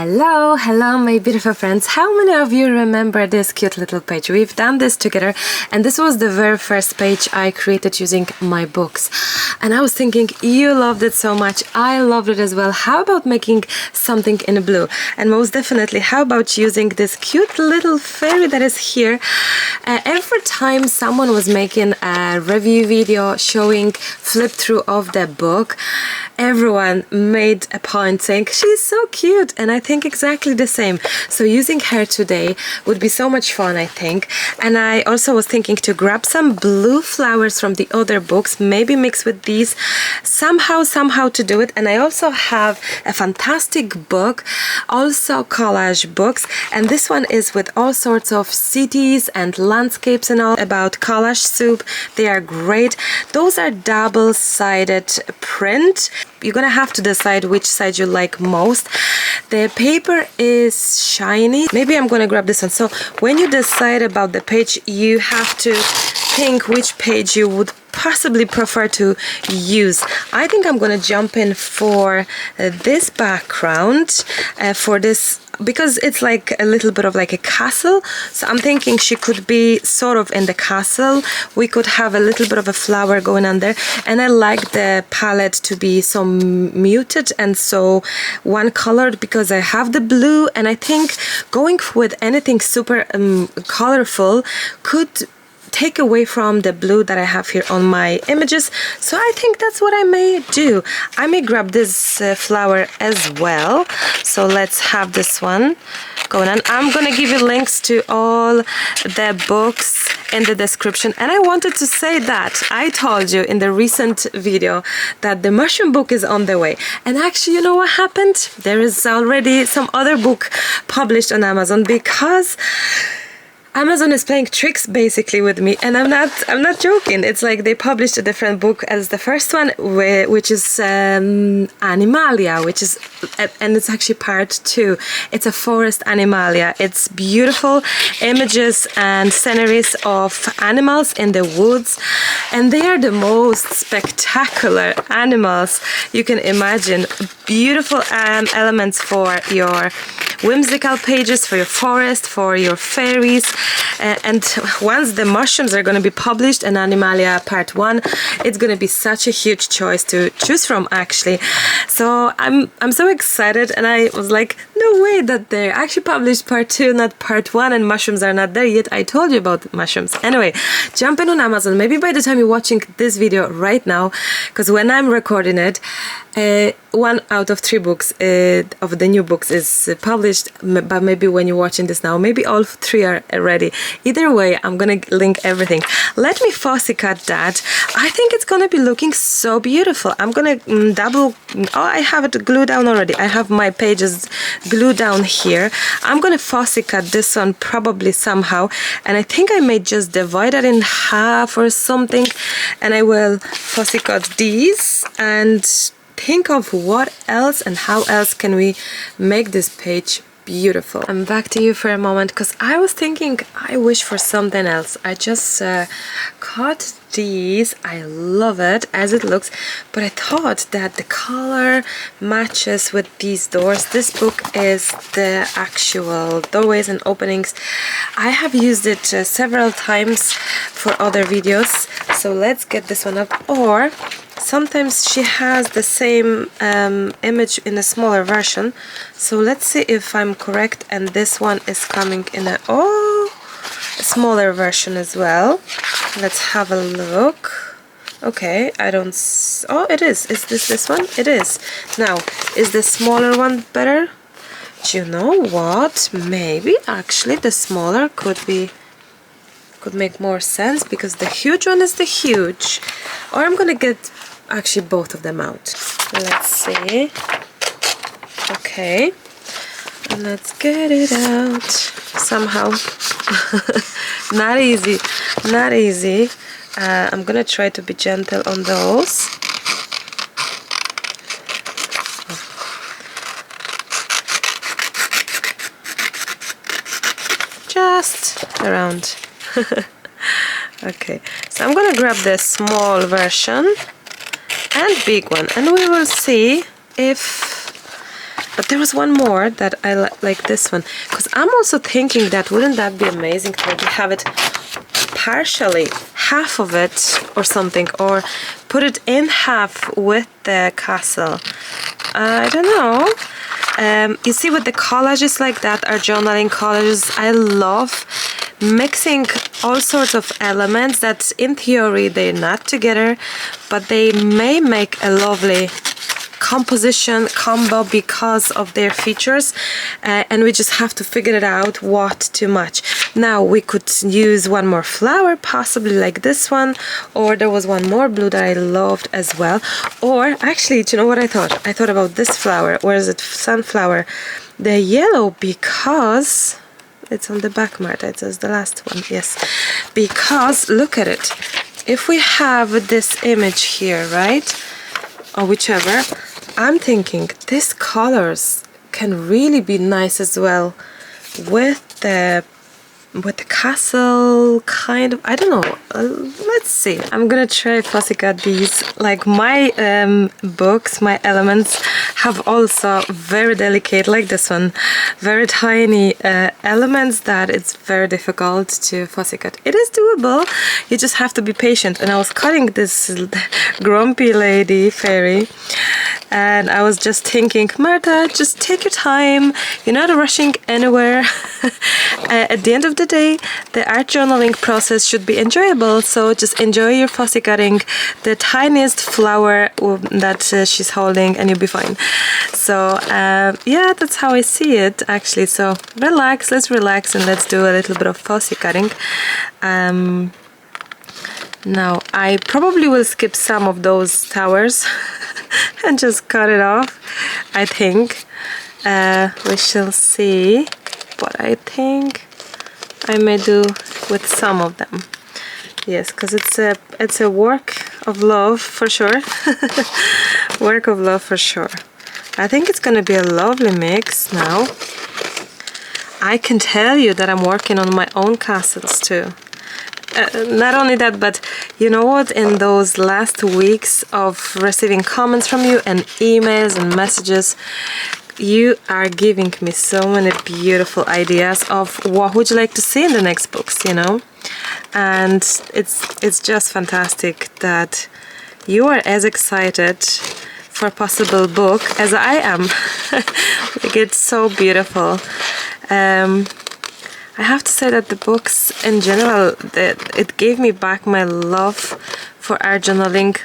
Hello my beautiful friends. How many of you remember this cute little page? We've done this together, and this was the very first page I created using my books, and I was thinking you loved it so much, I loved it as well. How about making something in blue? And most definitely, how about using this cute little fairy that is here? Every time someone was making a review video showing flip through of the book, everyone made a point saying she's so cute, and I think exactly the same. So using her today would be so much fun, I think. And I also was thinking to grab some blue flowers from the other books, maybe mix with these somehow to do it. And I also have a fantastic book, also collage books, and this one is with all sorts of cities and landscapes and all about collage soup. They are great. Those are double-sided print. You're gonna have to decide which side you like most. The paper is shiny. Maybe I'm gonna grab this one. So when you decide about the page, you have to think which page you would possibly prefer to use. I think I'm gonna jump in for this background for this, because it's like a little bit of like a castle. So I'm thinking she could be sort of in the castle. We could have a little bit of a flower going on there, and I like the palette to be so muted and so one colored because I have the blue, and I think going with anything super colorful could take away from the blue that I have here on my images. So I think that's what I may do. I may grab this flower as well. So let's have this one going on. I'm gonna give you links to all the books in the description. And I wanted to say that I told you in the recent video that the mushroom book is on the way. And actually, you know what happened? There is already some other book published on Amazon, because Amazon is playing tricks basically with me, and I'm not joking. It's like they published a different book as the first one, which is Animalia, which is, and it's actually part 2. It's a forest Animalia. It's beautiful images and sceneries of animals in the woods, and they are the most spectacular animals you can imagine. Beautiful elements for your whimsical pages, for your forest, for your fairies. And once the mushrooms are going to be published in Animalia Part 1, it's going to be such a huge choice to choose from, actually. So I'm so excited, and I was like, no way that they actually published Part 2, not Part 1, and mushrooms are not there yet. I told you about mushrooms. Anyway, jump in on Amazon. Maybe by the time you're watching this video right now, because when I'm recording it, 1 out of 3 books of the new books is published, but maybe when you're watching this now, maybe all 3 are ready. Either way, I'm gonna link everything. Let me fussy cut that. I think it's gonna be looking so beautiful. I'm gonna I have it glued down already. I have my pages glued down here. I'm gonna fussy cut this one probably somehow, and I think I may just divide it in half or something, and I will fussy cut these and think of what else and how else can we make this page beautiful. I'm back to you for a moment, because I was thinking I wish for something else. I just cut these. I love it as it looks, but I thought that the color matches with these doors. This book is the actual doorways and openings. I have used it several times for other videos, so let's get this one up. Or sometimes she has the same image in a smaller version, so let's see if I'm correct, and this one is coming in a smaller version as well. Let's have a look. Okay, I don't it is this one? It is. Now, is the smaller one better? Do you know what? Maybe actually the smaller could make more sense, because the huge one is the huge. Or I'm gonna get actually both of them out. Let's see. Okay, and let's get it out somehow. Not easy, not easy. I'm gonna try to be gentle on those. Just around. Okay, so I'm gonna grab the small version and big one, and we will see if But there was one more that I like, this one, because I'm also thinking that wouldn't that be amazing to maybe have it partially, half of it or something, or put it in half with the castle. I don't know. You see, with the collages like that, our journaling collages, I love mixing all sorts of elements that in theory they're not together, but they may make a lovely composition combo because of their features, and we just have to figure it out what to match. Now we could use one more flower, possibly like this one, or there was one more blue that I loved as well. Or actually, do you know what I thought? I thought about this flower. Where is it? Sunflower. The yellow, because it's on the back, Marta. It says the last one. Yes, because look at it. If we have this image here, right, or whichever, I'm thinking these colors can really be nice as well with the castle, kind of. I don't know. Let's see. I'm gonna try fussy cut these. Like my books, my elements have also very delicate, like this one, very tiny elements that it's very difficult to fussy cut. It is doable. You just have to be patient. And I was cutting this grumpy lady fairy, and I was just thinking, Marta, just take your time. You're not rushing anywhere. At the end of the day, the art journaling process should be enjoyable, so just enjoy your fussy cutting the tiniest flower that she's holding, and you'll be fine. So yeah, that's how I see it actually. So relax, let's relax, and let's do a little bit of fussy cutting. Now I probably will skip some of those towers and just cut it off, I think. We shall see what I think I may do with some of them. Yes, because it's a work of love for sure. Work of love for sure. I think it's gonna be a lovely mix now. I can tell you that I'm working on my own castles too. Not only that, but you know what, in those last weeks of receiving comments from you and emails and messages, you are giving me so many beautiful ideas of what would you like to see in the next books, you know. And it's just fantastic that you are as excited for a possible book as I am. Like, it's so beautiful. I have to say that the books in general, it gave me back my love for art journaling.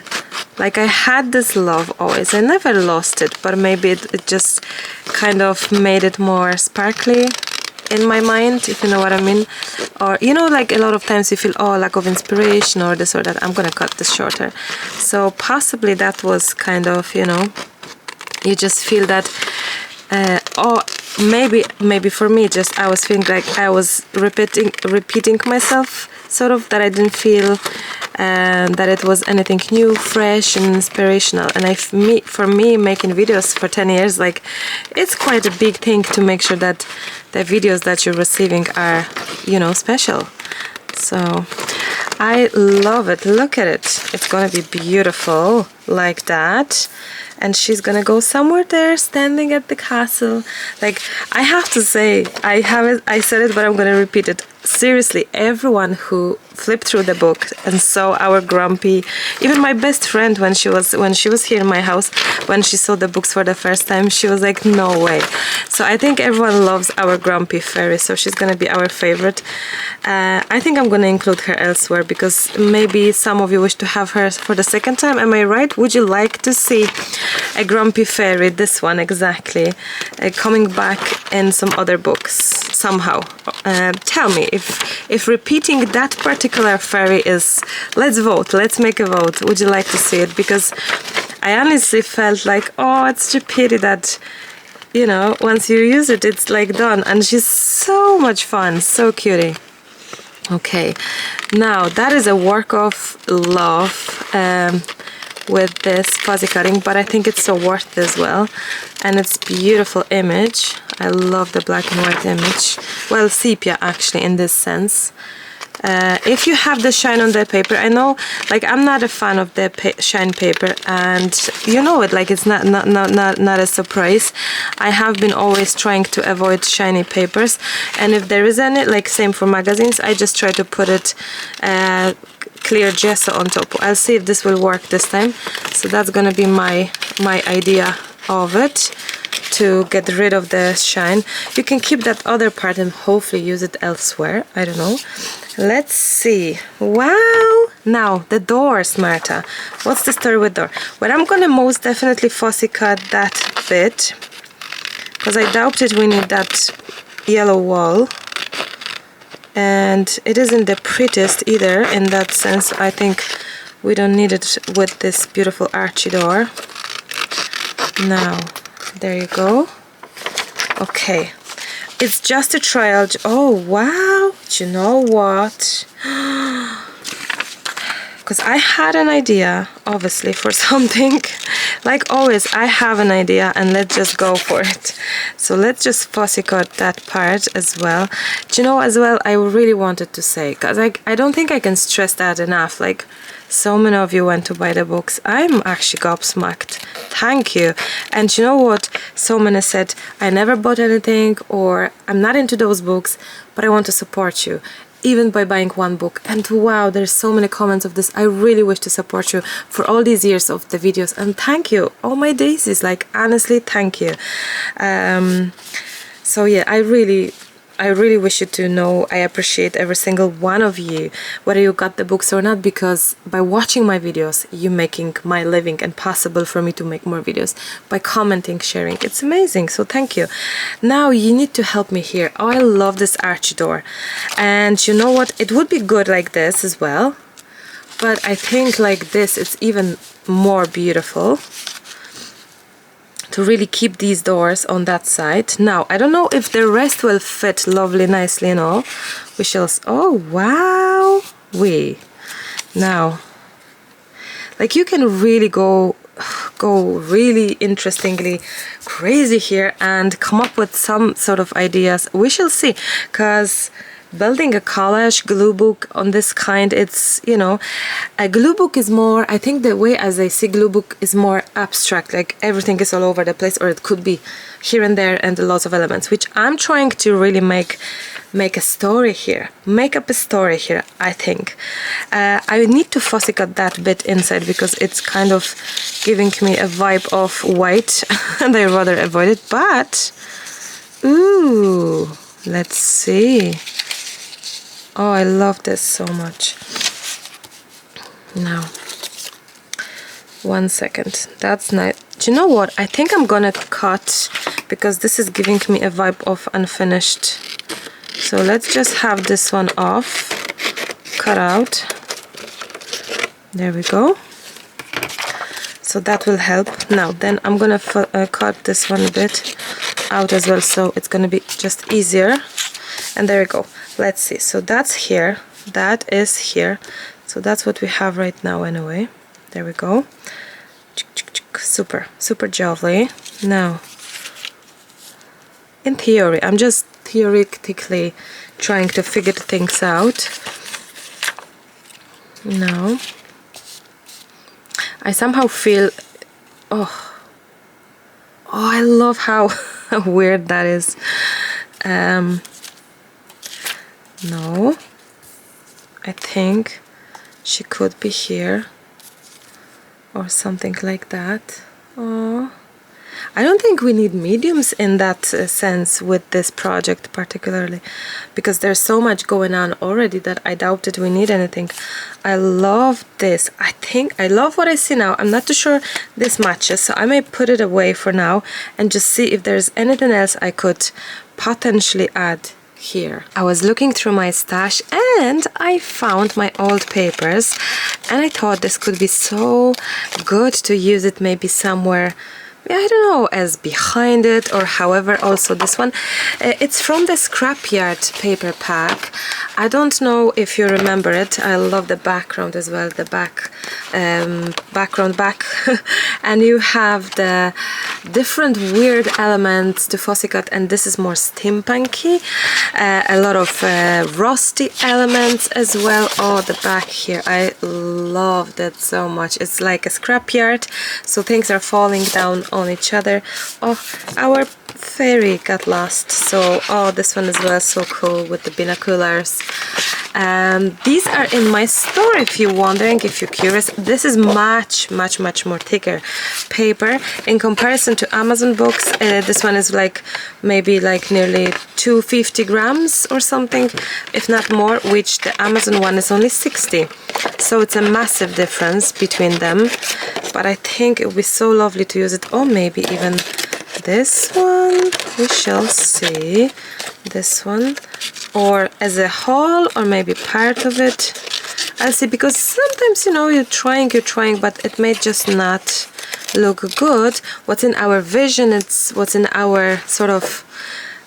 Like, I had this love always. I never lost it, but maybe it just kind of made it more sparkly in my mind, if you know what I mean. Or, you know, like a lot of times you feel, oh, lack of inspiration or this or that. I'm gonna cut this shorter. So possibly that was kind of, you know, you just feel that, oh, maybe for me, just I was feeling like I was repeating myself, sort of, that I didn't feel that it was anything new, fresh, and inspirational. And for me, making videos for 10 years, like, it's quite a big thing to make sure that the videos that you're receiving are, you know, special. So I love it. Look at it. It's gonna be beautiful like that. And she's gonna go somewhere there, standing at the castle. Like, I have to say, I said it, but I'm gonna repeat it. Seriously, everyone who flipped through the book and saw our grumpy, even my best friend, when she was here in my house, when she saw the books for the first time, she was like, no way. So I think everyone loves our grumpy fairy, so she's gonna be our favorite. I think I'm gonna include her elsewhere, because maybe some of you wish to have her for the second time. Am I right? Would you like to see a grumpy fairy, this one exactly, coming back in some other books somehow? Tell me if repeating that particular fairy is, let's vote, let's make a vote. Would you like to see it? Because I honestly felt like, oh, it's a pity that, you know, once you use it, it's like done. And she's so much fun, so cutie. Okay, now that is a work of love with this fuzzy cutting, but I think it's so worth it as well. And it's beautiful image. I love the black and white image. Well, sepia actually, in this sense. if you have the shine on the paper, I know, like, I'm not a fan of the shine paper, and you know it, like, it's not a surprise. I have been always trying to avoid shiny papers, and if there is any, like, same for magazines, I just try to put it clear gesso on top. I'll see if this will work this time. So that's gonna be my idea of it, to get rid of the shine. You can keep that other part and hopefully use it elsewhere. I don't know. Let's see. Wow! Now, the doors, Marta. What's the story with door? Well, I'm gonna most definitely fussy cut that bit, because I doubted we need that yellow wall. And it isn't the prettiest either in that sense. I think we don't need it with this beautiful archy door. Now, there you go. Okay, it's just a trial. Oh wow, do you know what? Because I had an idea, obviously, for something. Like always, I have an idea and let's just go for it. So let's just fussy cut that part as well. Do you know, as well, I really wanted to say, because I don't think I can stress that enough. Like, so many of you went to buy the books. I'm actually gobsmacked. Thank you. And you know what? So many said, I never bought anything, or I'm not into those books, but I want to support you, even by buying one book. And wow, there's so many comments of this. I really wish to support you for all these years of the videos, and thank you. Oh my daisies, like, honestly, thank you. So yeah, I really wish you to know I appreciate every single one of you, whether you got the books or not, because by watching my videos, you're making my living and possible for me to make more videos. By commenting, sharing, it's amazing. So thank you. Now you need to help me here. Oh, I love this arch door. And you know what? It would be good like this as well. But I think like this, it's even more beautiful, to really keep these doors on that side. Now, I don't know if the rest will fit lovely, nicely and all. We shall, oh wow, now, like, you can really go really interestingly crazy here and come up with some sort of ideas. We shall see, because building a collage glue book on this kind, it's, you know, a glue book is more, I think the way as I see glue book is more abstract, like everything is all over the place, or it could be here and there and lots of elements, which I'm trying to really make a story here, make up a story here. I think I need to fussy cut that bit inside, because it's kind of giving me a vibe of white and I rather avoid it. But ooh, let's see. Oh, I love this so much. Now, 1 second. That's nice. Do you know what? I think I'm gonna cut, because this is giving me a vibe of unfinished. So let's just have this one off, cut out. There we go. So that will help. Now, then I'm gonna cut this one a bit out as well, so it's gonna be just easier. And there we go. Let's see. So that's here. That is here. So that's what we have right now anyway. There we go. Super, super jolly. Now, in theory, I'm just theoretically trying to figure things out. Now, I somehow feel, oh, I love how weird that is. No, I think she could be here or something like that. Oh, I don't think we need mediums in that sense with this project particularly, because there's so much going on already that I doubted we need anything. I love this. I think I love what I see now. I'm not too sure this matches, so I may put it away for now and just see if there's anything else I could potentially add here. I was looking through my stash and I found my old papers, and I thought this could be so good to use it maybe somewhere I don't know, as behind it, or however. Also this one, it's from the Scrapyart paper pack. I don't know if you remember it. I love the background as well, the background back. And you have the different weird elements to fussy cut, and this is more steampunky. A lot of rusty elements as well. Oh, the back here, I love that so much. It's like a scrapyard, so things are falling down on each other. Oh, our fairy got lost, so oh, this one as well, so cool with the binoculars. These are in my store if you're wondering, if you're curious. This is much more thicker paper in comparison to Amazon books. This one is like maybe like nearly 250 grams or something, if not more, which the Amazon one is only 60. So it's a massive difference between them, but I think it would be so lovely to use it. Or maybe even this one, we shall see. This one, or as a whole, or maybe part of it. I'll see, because sometimes, you know, you're trying, but it may just not look good. What's in our vision, it's what's in our sort of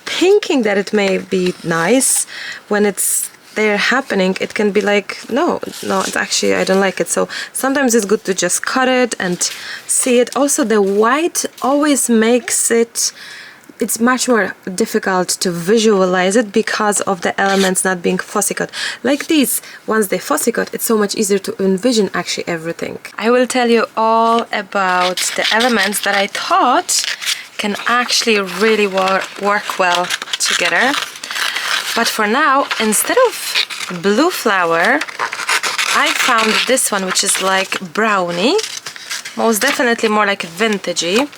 thinking that it may be nice. When it's there happening, it can be like, no, it's actually, I don't like it. So sometimes it's good to just cut it and see it. Also, the white always makes it, it's much more difficult to visualize it because of the elements not being fussy cut. Like these, once they fussy cut, it's so much easier to envision actually everything. I will tell you all about the elements that I thought can actually really work well together. But for now, instead of blue flower, I found this one, which is like brownie, most definitely more like vintagey,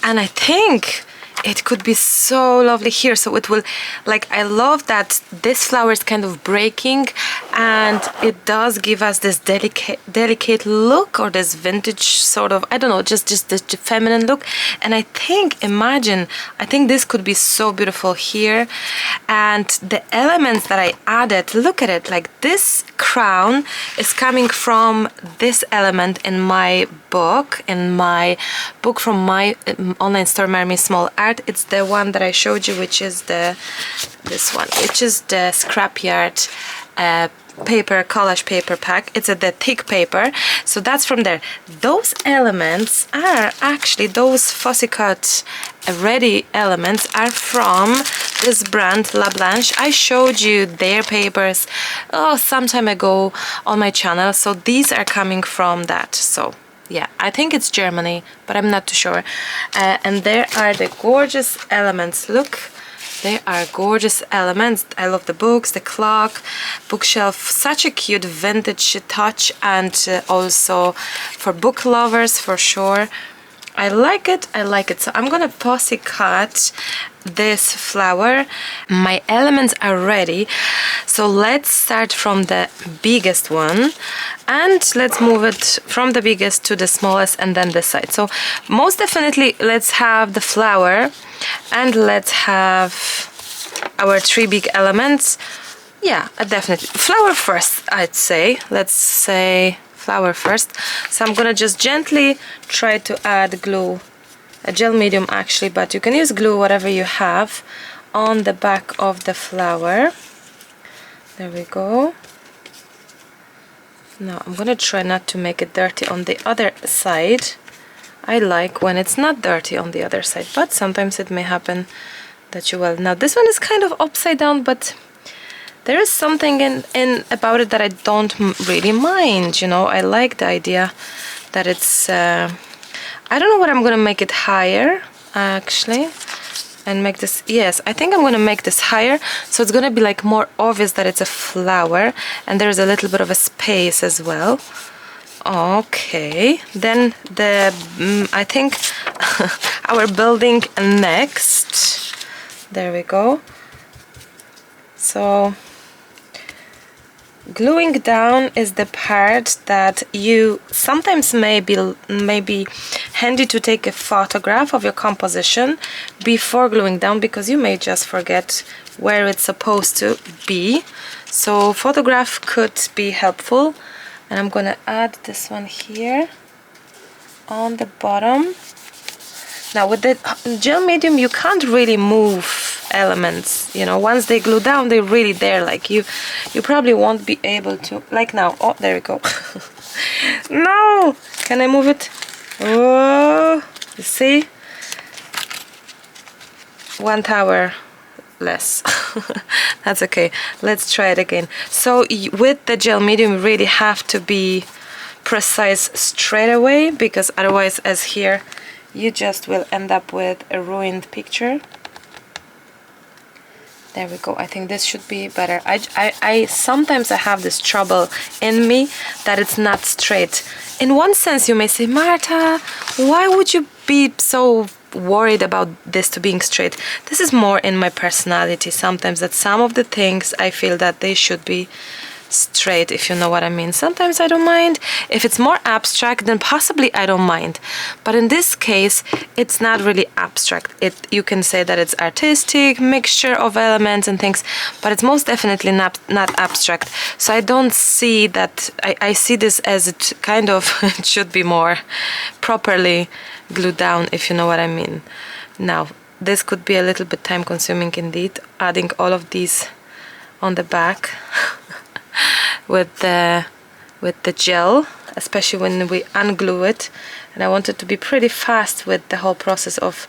and I think it could be so lovely here. So it will, like, I love that this flower is kind of breaking, and it does give us this delicate look, or this vintage sort of, I don't know, just this feminine look. And I think, I think this could be so beautiful here. And the elements that I added, look at it, like this crown is coming from this element in my book, from my online store, Maremi Small Art. It's the one that I showed you, which is this one, which is the Scrapyart paper, collage paper pack. It's the thick paper, so that's from there. Those elements are actually, those fussy cut ready elements are from this brand La Blanche. I showed you their papers some time ago on my channel, so these are coming from that. So yeah, I think it's Germany, but I'm not too sure. And there are the gorgeous elements. Look, they are gorgeous elements. I love the books, the clock, bookshelf, such a cute vintage touch, and also for book lovers for sure. I like it. So I'm gonna fussy cut this flower. My elements are ready, so let's start from the biggest one, and let's move it from the biggest to the smallest, and then this side. So most definitely let's have the flower, and let's have our three big elements. Yeah, definitely flower first, I'd say. Let's say flower first. So I'm gonna just gently try to add glue, a gel medium actually, but you can use glue, whatever you have, on the back of the flower. There we go. Now I'm gonna try not to make it dirty on the other side. I like when it's not dirty on the other side, but sometimes it may happen that you will. Now this one is kind of upside down, but there is something in about it that I don't really mind, you know. I like the idea that it's I don't know what I'm gonna make it higher actually, and make this, yes, I think I'm gonna make this higher, so it's gonna be like more obvious that it's a flower, and there's a little bit of a space as well. Okay, then I think our building next. There we go. So gluing down is the part that you sometimes may be handy to take a photograph of your composition before gluing down, because you may just forget where it's supposed to be. So photograph could be helpful, and I'm gonna add this one here on the bottom. Now with the gel medium, you can't really move elements, you know. Once they glue down, they're really there. Like you probably won't be able to, like now. Oh, there we go. No! Can I move it? Oh, you see? One tower less. That's okay. Let's try it again. So with the gel medium, you really have to be precise straight away, because otherwise, as here, you just will end up with a ruined picture. There we go. I think this should be better. I sometimes I have this trouble in me that it's not straight. In one sense, you may say, Marta, why would you be so worried about this to being straight? This is more in my personality sometimes, that some of the things I feel that they should be straight, if you know what I mean. Sometimes I don't mind. If it's more abstract, then possibly I don't mind. But in this case, it's not really abstract. You can say that it's artistic, mixture of elements and things, but it's most definitely not abstract. So I don't see that. I see this as it kind of it should be more properly glued down, if you know what I mean. Now, this could be a little bit time consuming indeed, adding all of these on the back. with the gel, especially when we unglue it, and I want it to be pretty fast with the whole process of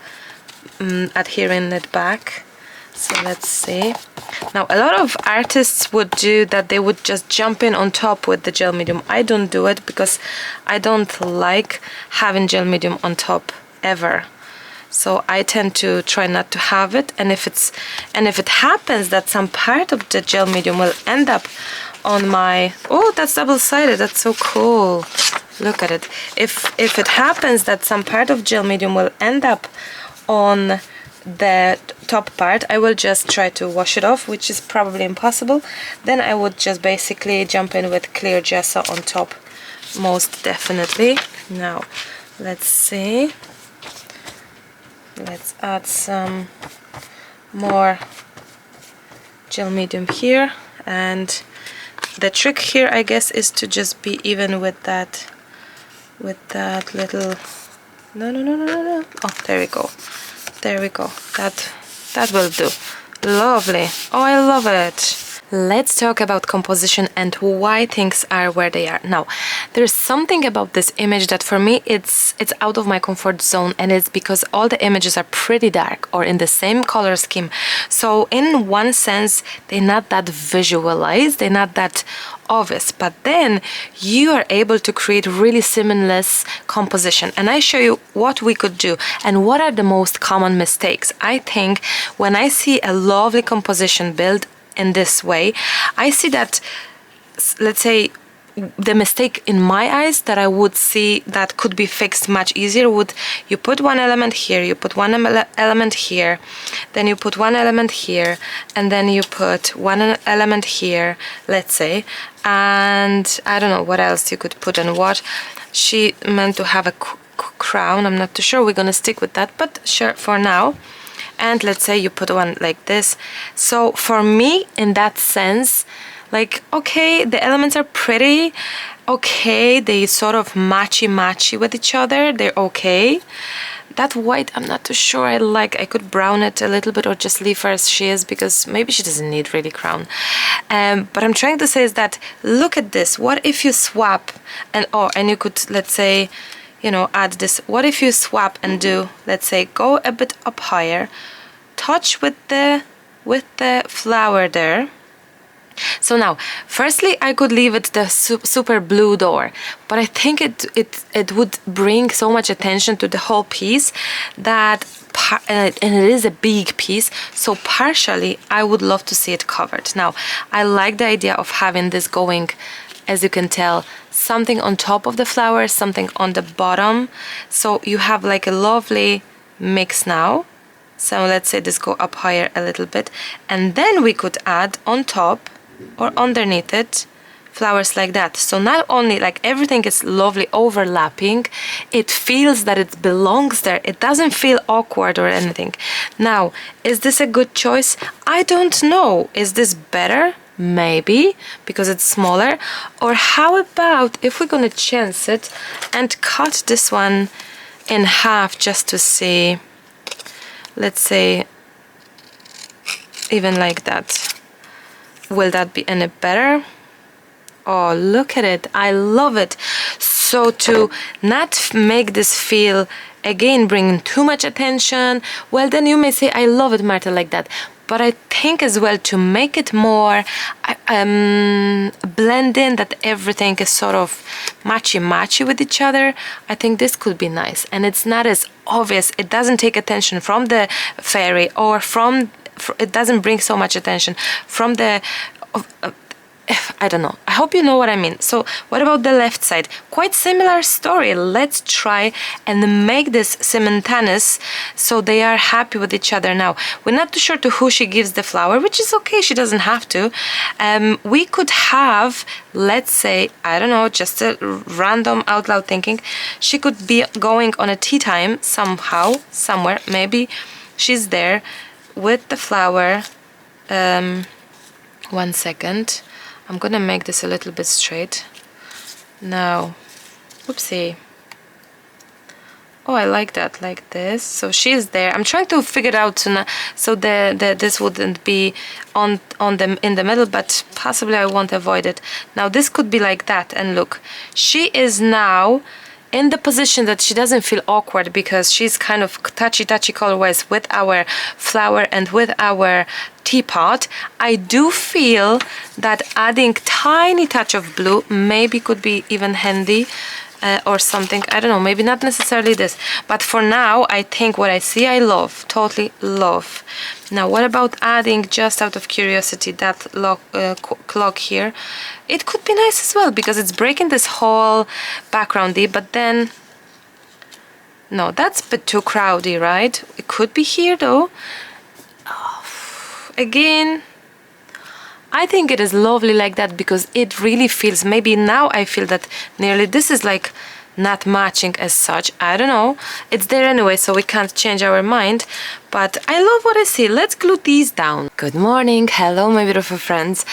adhering it back. So let's see. Now a lot of artists would do that, they would just jump in on top with the gel medium. I don't do it because I don't like having gel medium on top ever. So I tend to try not to have it, and if it happens that some part of the gel medium will end up on my, oh, that's double-sided, that's so cool, look at it. If it happens that some part of gel medium will end up on the top part, I will just try to wash it off, which is probably impossible. Then I would just basically jump in with clear gesso on top, most definitely. Now let's see. Let's add some more gel medium here, and the trick here, I guess, is to just be even with that little, no. Oh, there we go. That will do. Lovely. Oh, I love it. Let's talk about composition and why things are where they are. Now, there's something about this image that for me it's out of my comfort zone, and it's because all the images are pretty dark or in the same color scheme. So in one sense, they're not that visualized, they're not that obvious, but then you are able to create really seamless composition. And I show you what we could do and what are the most common mistakes. I think when I see a lovely composition built in this way, I see that, let's say, the mistake in my eyes that I would see that could be fixed much easier would, you put one element here, you put one element here, then you put one element here, and then you put one element here, let's say, and I don't know what else you could put and what. She meant to have a crown, I'm not too sure, we're gonna stick with that, but sure for now. And let's say you put one like this. So for me, in that sense, like, okay, the elements are pretty, okay, they sort of matchy with each other, they're okay. That white, I'm not too sure I like. I could brown it a little bit or just leave her as she is, because maybe she doesn't need really crown. But I'm trying to say is that, look at this. What if you swap and you could, let's say, you know, add this. What if you swap and do, let's say, go a bit up higher, touch with the flower there. So now, firstly, I could leave it the super blue door, but I think it would bring so much attention to the whole piece that, and it is a big piece, so partially I would love to see it covered. Now, I like the idea of having this going, as you can tell, something on top of the flower, something on the bottom, so you have like a lovely mix now. So let's say this go up higher a little bit, and then we could add on top or underneath it flowers like that. So not only like everything is lovely overlapping, it feels that it belongs there. It doesn't feel awkward or anything. Now, is this a good choice? I don't know. Is this better? Maybe, because it's smaller. Or how about if we're gonna chance it and cut this one in half just to see, let's say, even like that. Will that be any better? Oh, look at it. I love it. So to not make this feel, again, bring too much attention, well, then you may say, I love it, Marta, like that. But I think as well to make it more blend in, that everything is sort of matchy-matchy with each other, I think this could be nice. And it's not as obvious. It doesn't take attention from the fairy, or it doesn't bring so much attention from the... I don't know. I hope you know what I mean. So what about the left side? Quite similar story. Let's try and make this simultaneous so they are happy with each other. Now, we're not too sure to who she gives the flower, which is okay. She doesn't have to. We could have, let's say, I don't know, just a random out loud thinking. She could be going on a tea time somehow, somewhere. Maybe she's there with the flower. 1 second. I'm gonna make this a little bit straight. Now, oopsie. Oh, I like that, like this. So she's there. I'm trying to figure it out so this wouldn't be in the middle, but possibly I won't avoid it. Now this could be like that, and look, she is now in the position that she doesn't feel awkward, because she's kind of touchy colorwise with our flower and with our teapot. I do feel that adding tiny touch of blue maybe could be even handy, or something. I don't know, maybe not necessarily this, but for now I think what I see I love, totally love. Now what about adding, just out of curiosity, that clock here? It could be nice as well, because it's breaking this whole backgroundy, but then no, that's a bit too crowdy, right? It could be here though. Again, I think it is lovely like that, because it really feels, maybe now I feel that nearly this is like not matching as such. I don't know. It's there anyway, so we can't change our mind. But I love what I see. Let's glue these down. Good morning. Hello, my beautiful friends.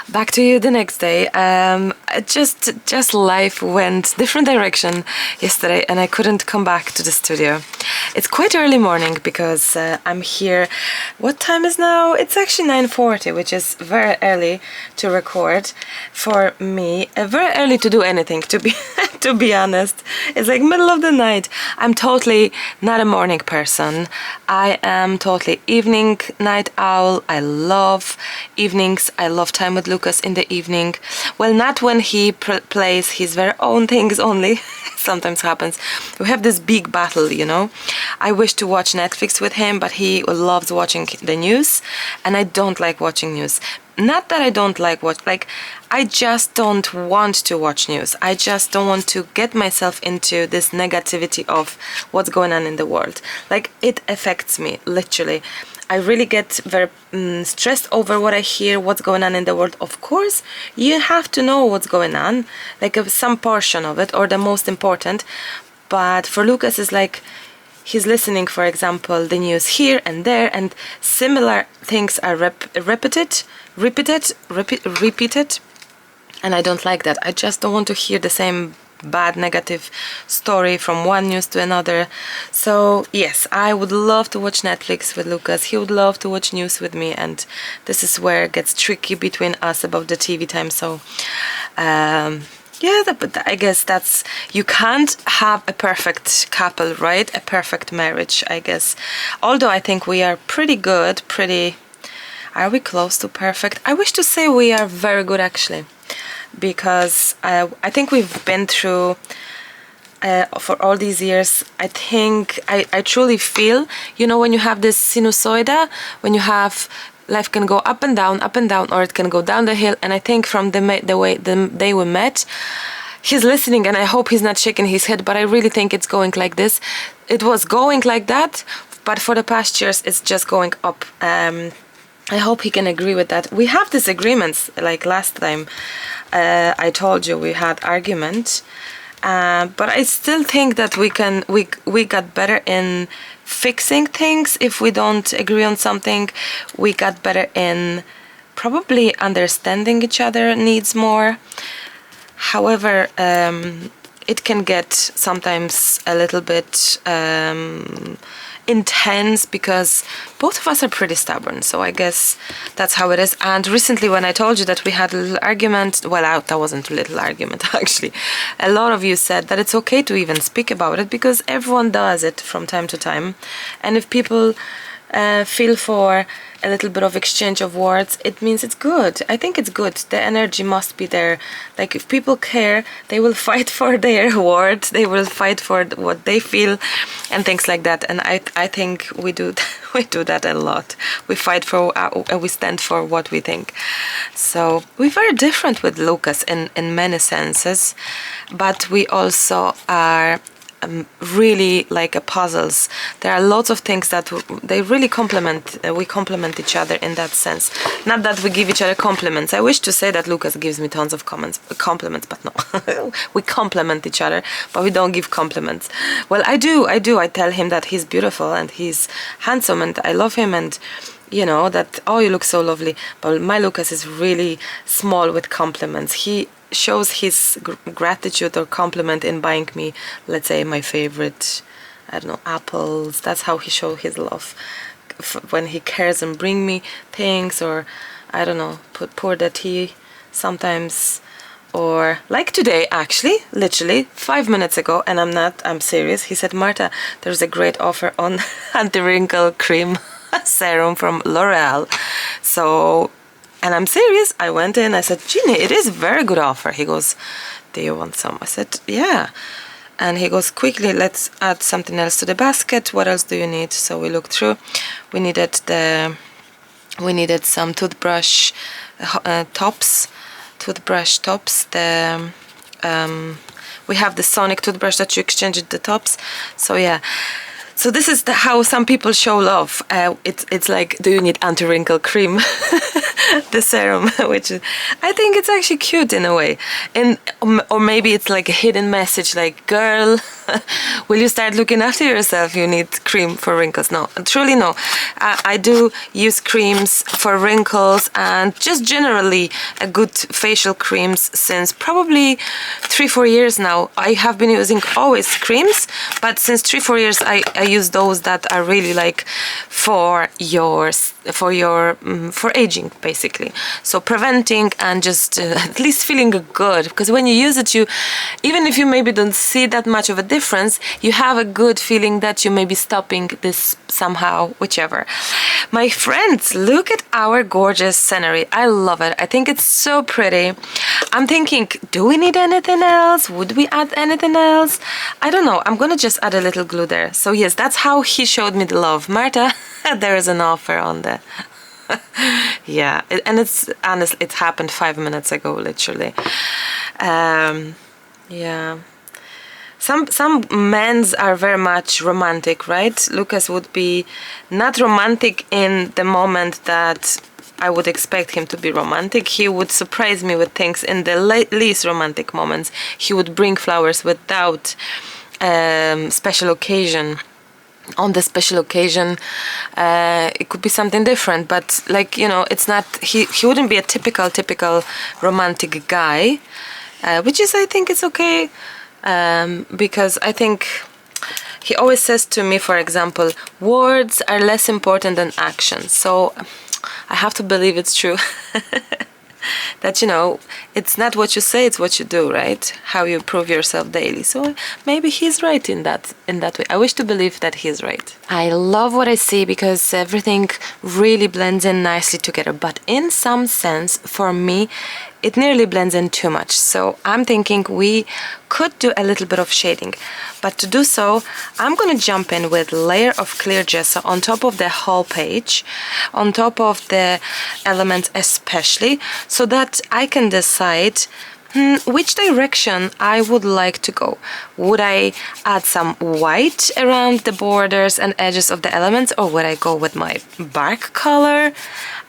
Back to you the next day. Just life went different direction yesterday, and I couldn't come back to the studio. It's quite early morning, because I'm here. What time is now? It's actually 9:40, which is very early to record for me. Very early to do anything, to be to be honest. It's like middle of the night. I'm totally not a morning person. I am totally evening night owl. I love evenings. I love time with Lucas in the evening. Well, not when he plays his very own things only. Sometimes happens. We have this big battle, you know. I wish to watch Netflix with him, but he loves watching the news, and I don't like watching news. Not that I don't like I just don't want to watch news. I just don't want to get myself into this negativity of what's going on in the world. Like, it affects me, literally. I really get very stressed over what I hear, what's going on in the world. Of course, you have to know what's going on, like some portion of it, or the most important. But for Lucas, it's like he's listening, for example, the news here and there, and similar things are repeated, and I don't like that. I just don't want to hear the same bad, negative story from one news to another. So yes, I would love to watch Netflix with Lucas. He would love to watch news with me, and this is where it gets tricky between us about the TV time. So yeah, but I guess that's, you can't have a perfect couple, right? A perfect marriage, I guess. Although I think we are pretty good, are we close to perfect? I wish to say we are very good, actually, because I think we've been through, for all these years, I think, I truly feel, you know, when you have this sinusoida, when you have, life can go up and down, or it can go down the hill. And I think from the day we met, he's listening, and I hope he's not shaking his head, but I really think it's going like this. It was going like that, but for the past years, it's just going up. I hope he can agree with that. We have disagreements, like last time I told you we had argument, but I still think that we got better in fixing things. If we don't agree on something, we got better in probably understanding each other needs more. However, it can get sometimes a little bit intense, because both of us are pretty stubborn, so I guess that's how it is. And recently, when I told you that we had a little argument, well, that wasn't a little argument actually, a lot of you said that it's okay to even speak about it, because everyone does it from time to time, and if people feel for a little bit of exchange of words, it means it's good. I think it's good. The energy must be there. Like, if people care, they will fight for their words, they will fight for what they feel and things like that. And I think we do that a lot. We fight for, we stand for what we think. So we're very different with Lucas in many senses, but we also are really like puzzles. There are lots of things that they really complement. We complement each other in that sense. Not that we give each other compliments. I wish to say that Lucas gives me tons of compliments, but no. We complement each other, but we don't give compliments. Well, I do. I tell him that he's beautiful and he's handsome and I love him, and you know that, oh, you look so lovely. But my Lucas is really small with compliments. He shows his gratitude or compliment in buying me, let's say, my favorite, I don't know, apples. That's how he shows his love, when he cares and bring me things, or I don't know, pour the tea sometimes, or like today, actually, literally 5 minutes ago, and I'm serious, he said, Marta, there's a great offer on anti-wrinkle cream serum from L'Oreal. So, and I'm serious, I went in, I said, Genie, it is a very good offer. He goes, do you want some? I said, yeah. And he goes, quickly, let's add something else to the basket. What else do you need? So we looked through. We needed some toothbrush tops. We have the sonic toothbrush that you exchange the tops. So yeah. So this is how some people show love. It's like, do you need anti-wrinkle cream? The serum, which I think it's actually cute in a way. Or maybe it's like a hidden message, like, girl, will you start looking after yourself? You need cream for wrinkles. No, truly no. I do use creams for wrinkles and just generally a good facial creams since probably 3-4 years now. I have been using always creams, but since 3-4 years I use those that are really like for aging, basically. So preventing and just at least feeling good, because when you use it, you, even if you maybe don't see that much of a difference, you have a good feeling that you may be stopping this somehow, whichever. My friends, look at our gorgeous scenery. I love it. I think it's so pretty. I'm thinking, do we need anything else? Would we add anything else? I don't know. I'm gonna just add a little glue there. So yes, that's how he showed me the love. Marta, there is an offer on the yeah, and it's honestly, it happened 5 minutes ago, literally. Yeah, some men's are very much romantic, right? Lucas would be not romantic in the moment that I would expect him to be romantic. He would surprise me with things in the least romantic moments. He would bring flowers without special occasion. On the special occasion, it could be something different, but like, you know, it's not, he wouldn't be a typical romantic guy, which is, I think it's okay, because I think he always says to me, for example, words are less important than actions. So I have to believe it's true. That, you know, it's not what you say, it's what you do, right? How you prove yourself daily. So maybe he's right in that way. I wish to believe that he's right. I love what I see because everything really blends in nicely together. But in some sense, for me, it nearly blends in too much. So I'm thinking we could do a little bit of shading. But to do so, I'm going to jump in with layer of clear gesso on top of the whole page, on top of the elements especially, so that I can decide which direction I would like to go. Would I add some white around the borders and edges of the elements, or would I go with my bark color?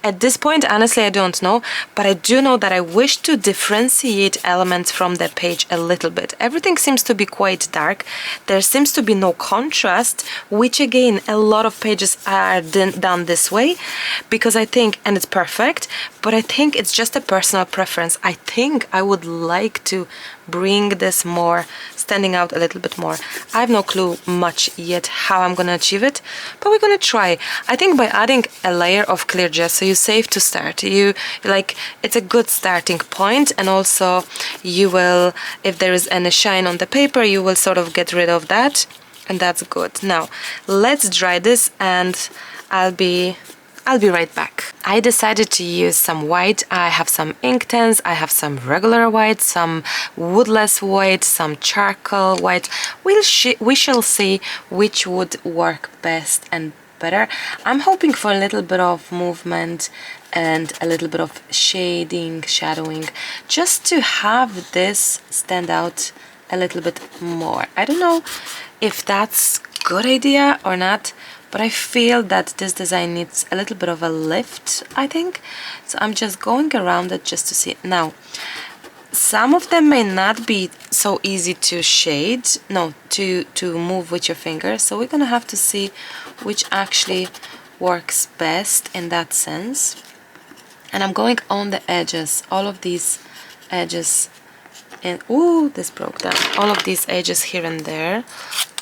At this point, honestly, I don't know, but I do know that I wish to differentiate elements from the page a little bit. Everything seems to be quite dark. There seems to be no contrast, which again, a lot of pages are done this way, because I think, and it's perfect, but I think it's just a personal preference. I think I would like to bring this more, standing out a little bit more. I have no clue much yet how I'm gonna achieve it, but we're gonna try. I think by adding a layer of clear gesso, you're safe to start. It's a good starting point, and also you will, if there is any shine on the paper, you will sort of get rid of that, and that's good. Now let's dry this, and I'll be right back. I decided to use some white. I have some Inktense, I have some regular white, some woodless white, some charcoal white. We shall see which would work best and better. I'm hoping for a little bit of movement and a little bit of shading, shadowing, just to have this stand out a little bit more. I don't know if that's a good idea or not, but I feel that this design needs a little bit of a lift, I think. So I'm just going around it just to see. Now, some of them may not be so easy to shade, no, to move with your finger. So we're gonna have to see which actually works best in that sense. And I'm going on the edges, all of these edges, and ooh, this broke down. All of these edges here and there.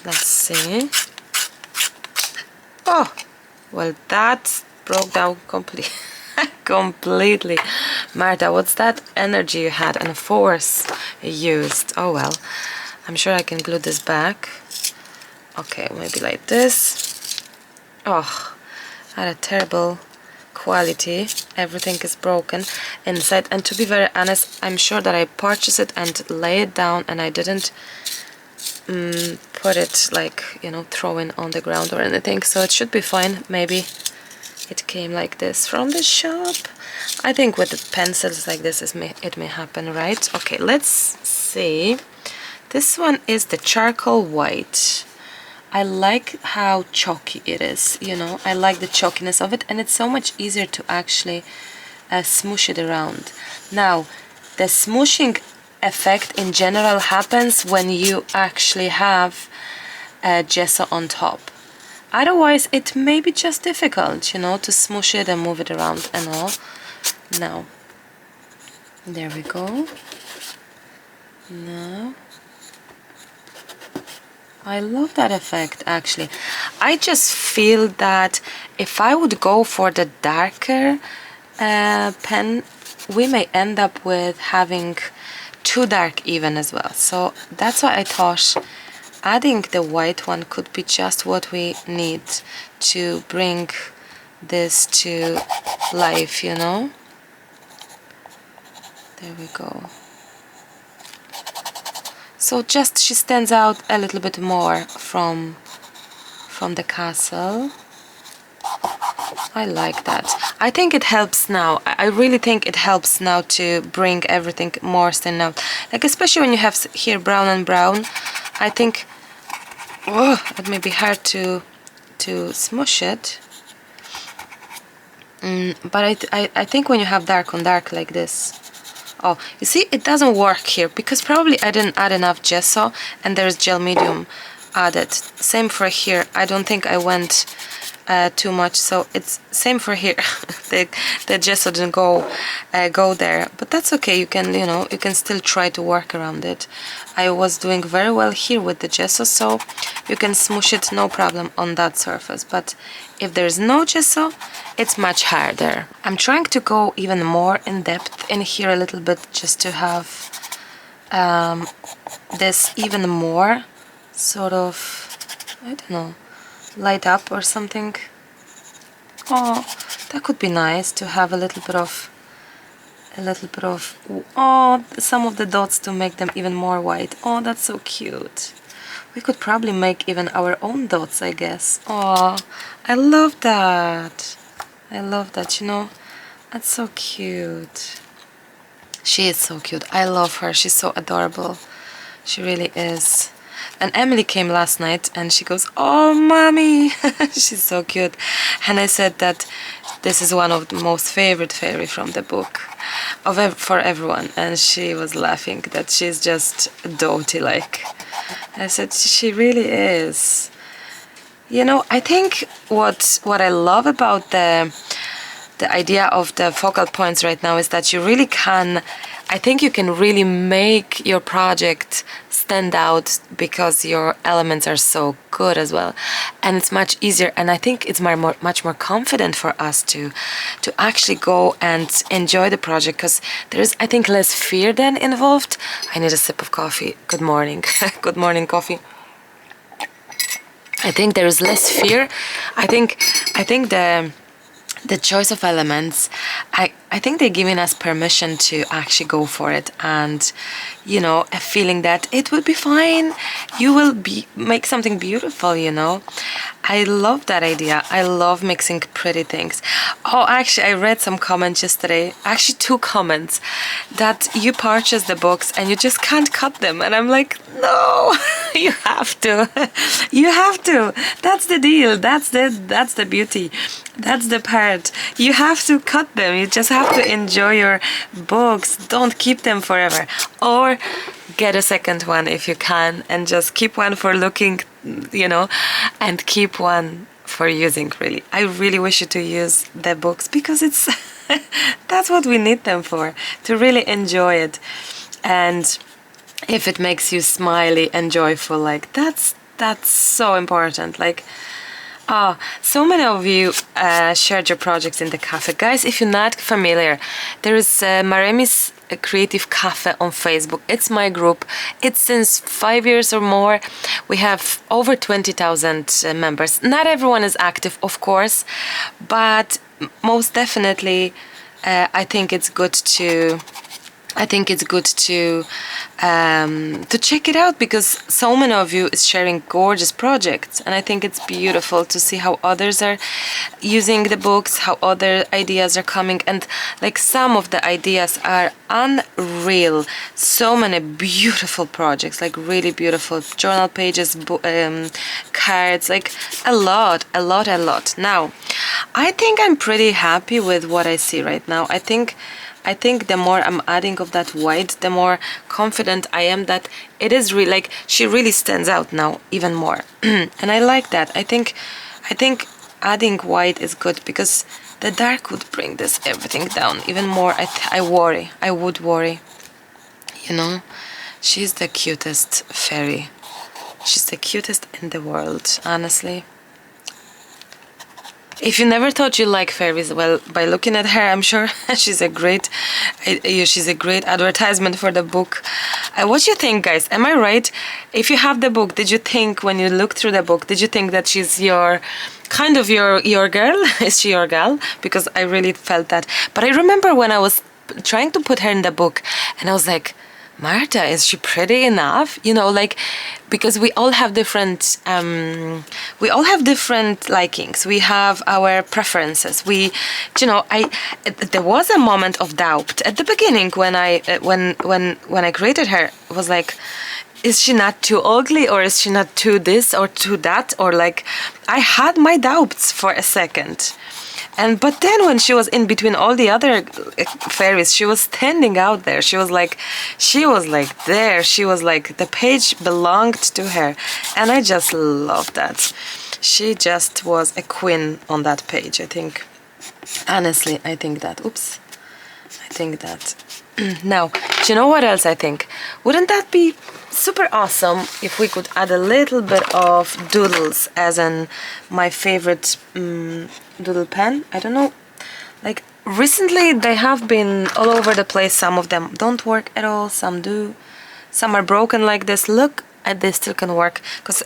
Let's see. Oh, well, that broke down completely. Marta, what's that energy you had and force you used? Oh well, I'm sure I can glue this back. Okay, maybe like this. Oh, had a terrible quality. Everything is broken inside, and to be very honest, I'm sure that I purchased it and lay it down, and I didn't put it like, you know, throwing on the ground or anything, so it should be fine. Maybe it came like this from the shop. I think with the pencils like this it may happen, right? Okay, let's see. This one is the charcoal white. I like how chalky it is, you know. I like the chalkiness of it, and it's so much easier to actually smoosh it around. Now, the smooshing effect in general happens when you actually have gesso on top. Otherwise, it may be just difficult, you know, to smoosh it and move it around and all. Now, there we go. Now, I love that effect, actually. I just feel that if I would go for the darker pen, we may end up with having too dark even as well. So that's why I thought adding the white one could be just what we need to bring this to life, you know. There we go. So just she stands out a little bit more from the castle. I like that. I think it helps now. I really think it helps now to bring everything more stand out. Like, especially when you have here brown and brown, I think it may be hard to smoosh it. But I think when you have dark on dark like this, oh, you see, it doesn't work here because probably I didn't add enough gesso and there's gel medium added. Same for here. I don't think I went too much, so it's same for here. the gesso didn't go there, but that's okay. You can, you know, you can still try to work around it. I was doing very well here with the gesso, so you can smoosh it no problem on that surface. But if there's no gesso, it's much harder. I'm trying to go even more in depth in here a little bit, just to have this even more sort of, I don't know, light up or something. Oh, that could be nice to have a little bit of oh, some of the dots to make them even more white. Oh, that's so cute. We could probably make even our own dots, I guess. Oh, I love that. I love that, you know. That's so cute. She is so cute. I love her. She's so adorable. She really is. And Emily came last night and she goes, "Oh, mommy." She's so cute. And I said that this is one of the most favorite fairy from the book for everyone. And she was laughing that she's just doty like. I said, she really is. You know, I think what I love about the idea of the focal points right now is that you really can I think you can really make your project stand out because your elements are so good as well, and it's much easier, and I think it's much more confident for us to actually go and enjoy the project, because there is, I think, less fear then involved. I need a sip of coffee. Good morning. Good morning, coffee. I think there is less fear. I think the choice of elements, I think they're giving us permission to actually go for it, and you know, a feeling that it will be fine, you will make something beautiful, you know. I love that idea. I love mixing pretty things. Oh, actually, I read some comments yesterday, actually 2 comments, that you purchase the books and you just can't cut them, and I'm like, no. You have to. You have to. That's the deal. That's the beauty. That's the part. You have to cut them. You just have to enjoy your books. Don't keep them forever. Or get a second one if you can, and just keep one for looking, you know, and keep one for using, really. I really wish you to use the books, because it's that's what we need them for, to really enjoy it. And if it makes you smiley and joyful, like that's so important. Like, so many of you shared your projects in the cafe. Guys, if you're not familiar, there is Maremi's Creative Cafe on Facebook. It's my group. It's since 5 years or more. We have over 20,000 members. Not everyone is active, of course, but most definitely I think it's good to check it out, because so many of you is sharing gorgeous projects, and I think it's beautiful to see how others are using the books, how other ideas are coming, and like some of the ideas are unreal. So many beautiful projects, like really beautiful journal pages, cards, like a lot. Now, I think I'm pretty happy with what I see right now. I think the more I'm adding of that white, the more confident I am that it is really, like, she really stands out now even more. And I like that. I think adding white is good, because the dark would bring everything down even more. I would worry, you know. She's the cutest fairy. She's the cutest in the world, honestly. If you never thought you like fairies, well, by looking at her, I'm sure she's a great advertisement for the book. What do you think, guys? Am I right? If you have the book, did you think, when you look through the book, did you think that she's your girl? Is she your gal? Because I really felt that. But I remember when I was trying to put her in the book, and I was like, Marta, is she pretty enough? You know, like, because we all have different likings. We have our preferences. There was a moment of doubt at the beginning when I created her. It was like, is she not too ugly, or is she not too this or too that? Or like, I had my doubts for a second. But then when she was in between all the other fairies, she was standing out there. She was like there. She was like, the page belonged to her. And I just love that. She just was a queen on that page, I think. Honestly, I think that. Oops. I think that. Now, do you know what else I think? Wouldn't that be super awesome if we could add a little bit of doodles, as in my favorite doodle pen? I don't know, like, recently they have been all over the place. Some of them don't work at all, some do, some are broken like this. Look, and they still can work, because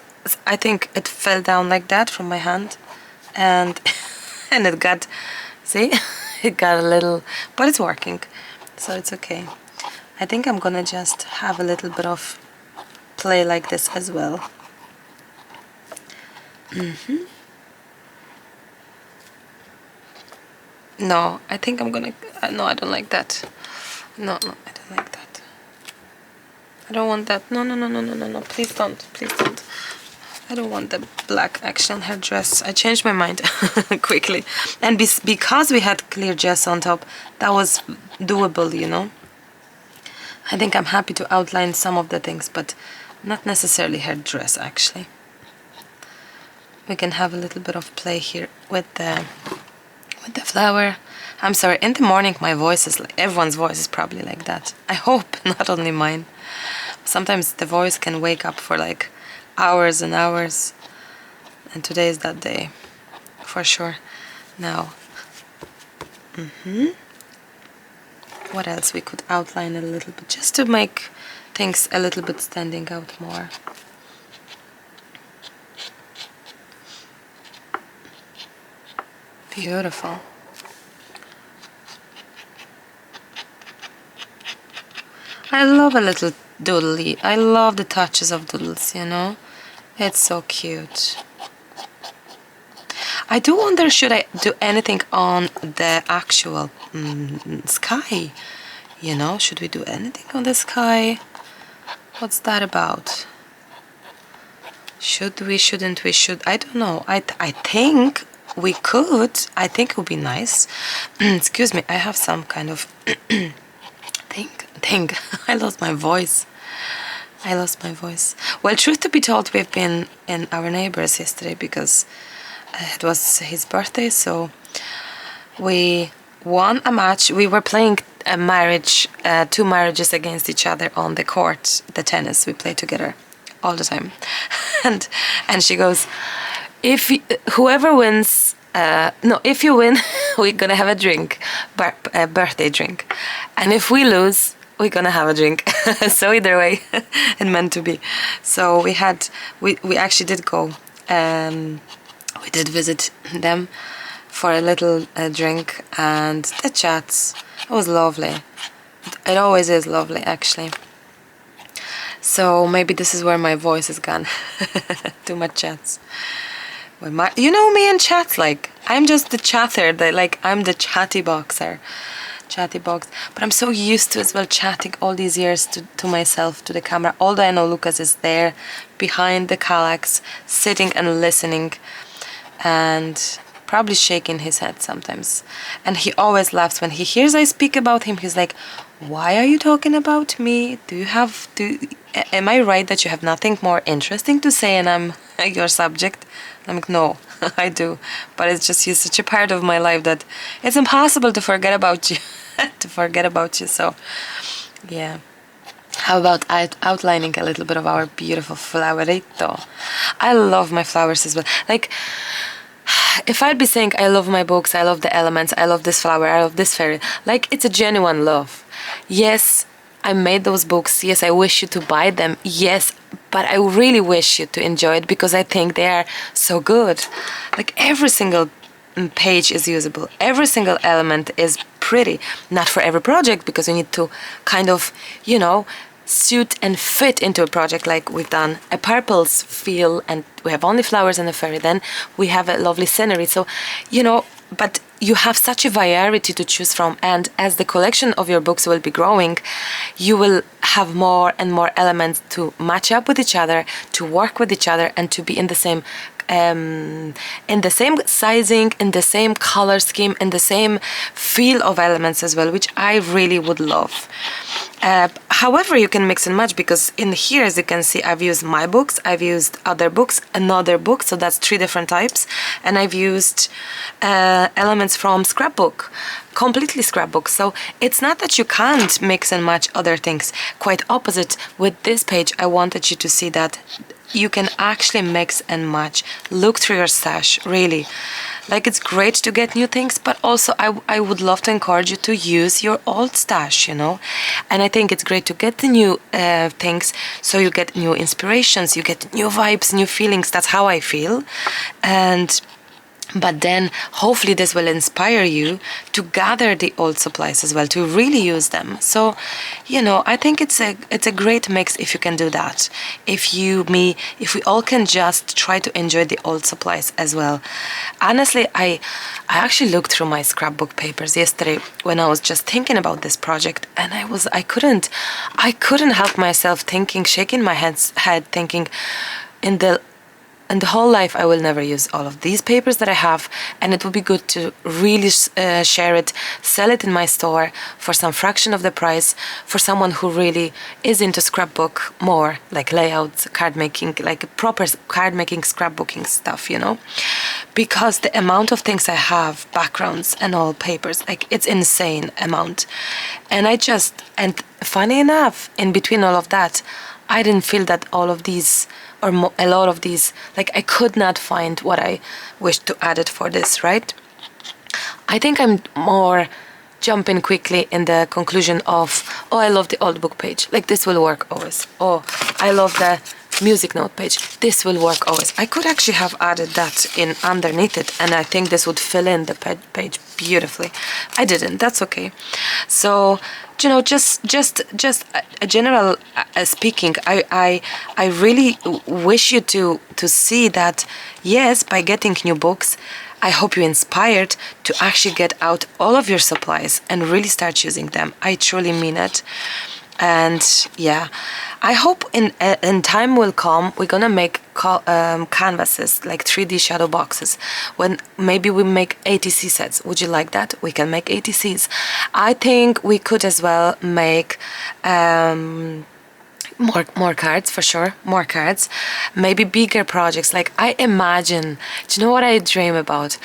I think it fell down like that from my hand, and and it got, see, it got a little, but it's working, so it's okay. I think I'm gonna just have a little bit of play like this as well. No, I think I'm gonna, no, I don't like that. No, I don't like that. I don't want that. No, please don't. I don't want the black action on her dress. I changed my mind quickly. And because we had clear gesso on top, that was doable, you know. I think I'm happy to outline some of the things, but not necessarily her dress, actually. We can have a little bit of play here with with the flower. I'm sorry, in the morning my voice is like, everyone's voice is probably like that. I hope not only mine. Sometimes the voice can wake up for like hours and hours, and today is that day for sure. Now, what else we could outline a little bit just to make things a little bit standing out more. Beautiful. I love a little doodly. I love the touches of doodles, you know? It's so cute. I do wonder, should I do anything on the actual sky? You know, should we do anything on the sky? What's that about? Should we, shouldn't we, should... I don't know. I think we could. I think it would be nice. Excuse me, I have some kind of... thing. I lost my voice. Well, truth to be told, we've been in our neighbors yesterday because it was his birthday, so we won a match. We were playing a marriage, two marriages against each other on the court, the tennis. We play together all the time. and she goes, if whoever wins, if you win, we're gonna have a drink, a birthday drink, and if we lose, we're gonna have a drink. So either way, it meant to be. So we actually did go. We did visit them for a little drink, and the chats. It was lovely. It always is lovely, actually. So maybe this is where my voice is gone. Too much chats. You know me and chats, like I'm just the chatter. I'm the chatty boxer. But I'm so used to as well chatting all these years to myself, to the camera. Although I know Lucas is there behind the Kallax, sitting and listening, and probably shaking his head sometimes. And he always laughs when he hears I speak about him. He's like, "Why are you talking about me? Am I right that you have nothing more interesting to say and I'm your subject?" I'm like, "No, I do, but it's just you're such a part of my life that it's impossible to forget about you." So yeah, how about outlining a little bit of our beautiful flowerito? I love my flowers as well. Like, if I'd be saying I love my books, I love the elements, I love this flower, I love this fairy, like, it's a genuine love. Yes, I made those books. Yes, I wish you to buy them. Yes, but I really wish you to enjoy it because I think they are so good. Like, every single page is usable. Every single element is pretty. Not for every project, because you need to kind of, suit and fit into a project. Like we've done a purples feel and we have only flowers and a fairy. Then we have a lovely scenery. So, but you have such a variety to choose from, and as the collection of your books will be growing, you will have more and more elements to match up with each other, to work with each other, and to be in the same sizing, in the same color scheme, in the same feel of elements as well, which I really would love. However, you can mix and match, because in here, as you can see, I've used my books, I've used other books, another book, so that's 3 different types, and I've used elements from scrapbook, completely scrapbook. So it's not that you can't mix and match other things. Quite opposite, with this page, I wanted you to see that you can actually mix and match. Look through your stash, really. Like, it's great to get new things, but also I would love to encourage you to use your old stash, And I think it's great to get the new things, so you get new inspirations, you get new vibes, new feelings. That's how I feel. But then hopefully this will inspire you to gather the old supplies as well, to really use them. So, I think it's a great mix if you can do that. If we all can just try to enjoy the old supplies as well. Honestly, I actually looked through my scrapbook papers yesterday when I was just thinking about this project, and I couldn't help myself thinking, shaking my head thinking, in the and the whole life I will never use all of these papers that I have, and it would be good to really share it, sell it in my store for some fraction of the price for someone who really is into scrapbook more, like layouts, card making, like proper card making, scrapbooking stuff, you know, because the amount of things I have, backgrounds and all papers, like it's insane amount. And and funny enough, in between all of that, I didn't feel that all of these, or a lot of these, like I could not find what I wished to add it for this, right? I think I'm more jumping quickly in the conclusion of, oh, I love the old book page, like this will work always. Oh, I love the music note page, this will work always. I could actually have added that in underneath it, and I think this would fill in the page beautifully. I didn't, that's okay. So, you know, just a general speaking, I really wish you to see that, yes, by getting new books, I hope you're inspired to actually get out all of your supplies and really start using them. I truly mean it. And yeah, I hope in time will come, we're gonna make canvases, like 3D shadow boxes, when maybe we make ATC sets. Would you like that? We can make ATCs. I think we could as well make more cards, for sure, more cards, maybe bigger projects. Like I imagine, do you know what I dream about?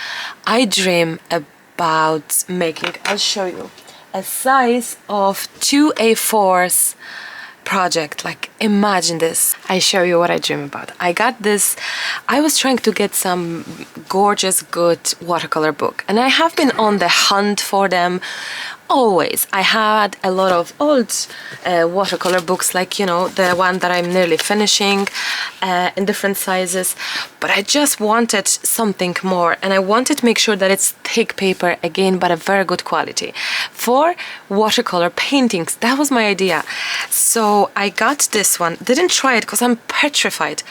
I dream about making, I'll show you, a size of 2 A4s project. Like imagine this. I show you what I dream about. I got this, I was trying to get some gorgeous good watercolor book, and I have been on the hunt for them always. I had a lot of old watercolor books, like, you know, the one that I'm nearly finishing in different sizes, but I just wanted something more, and I wanted to make sure that it's thick paper again, but a very good quality for watercolor paintings. That was my idea. So I got this one, didn't try it because I'm petrified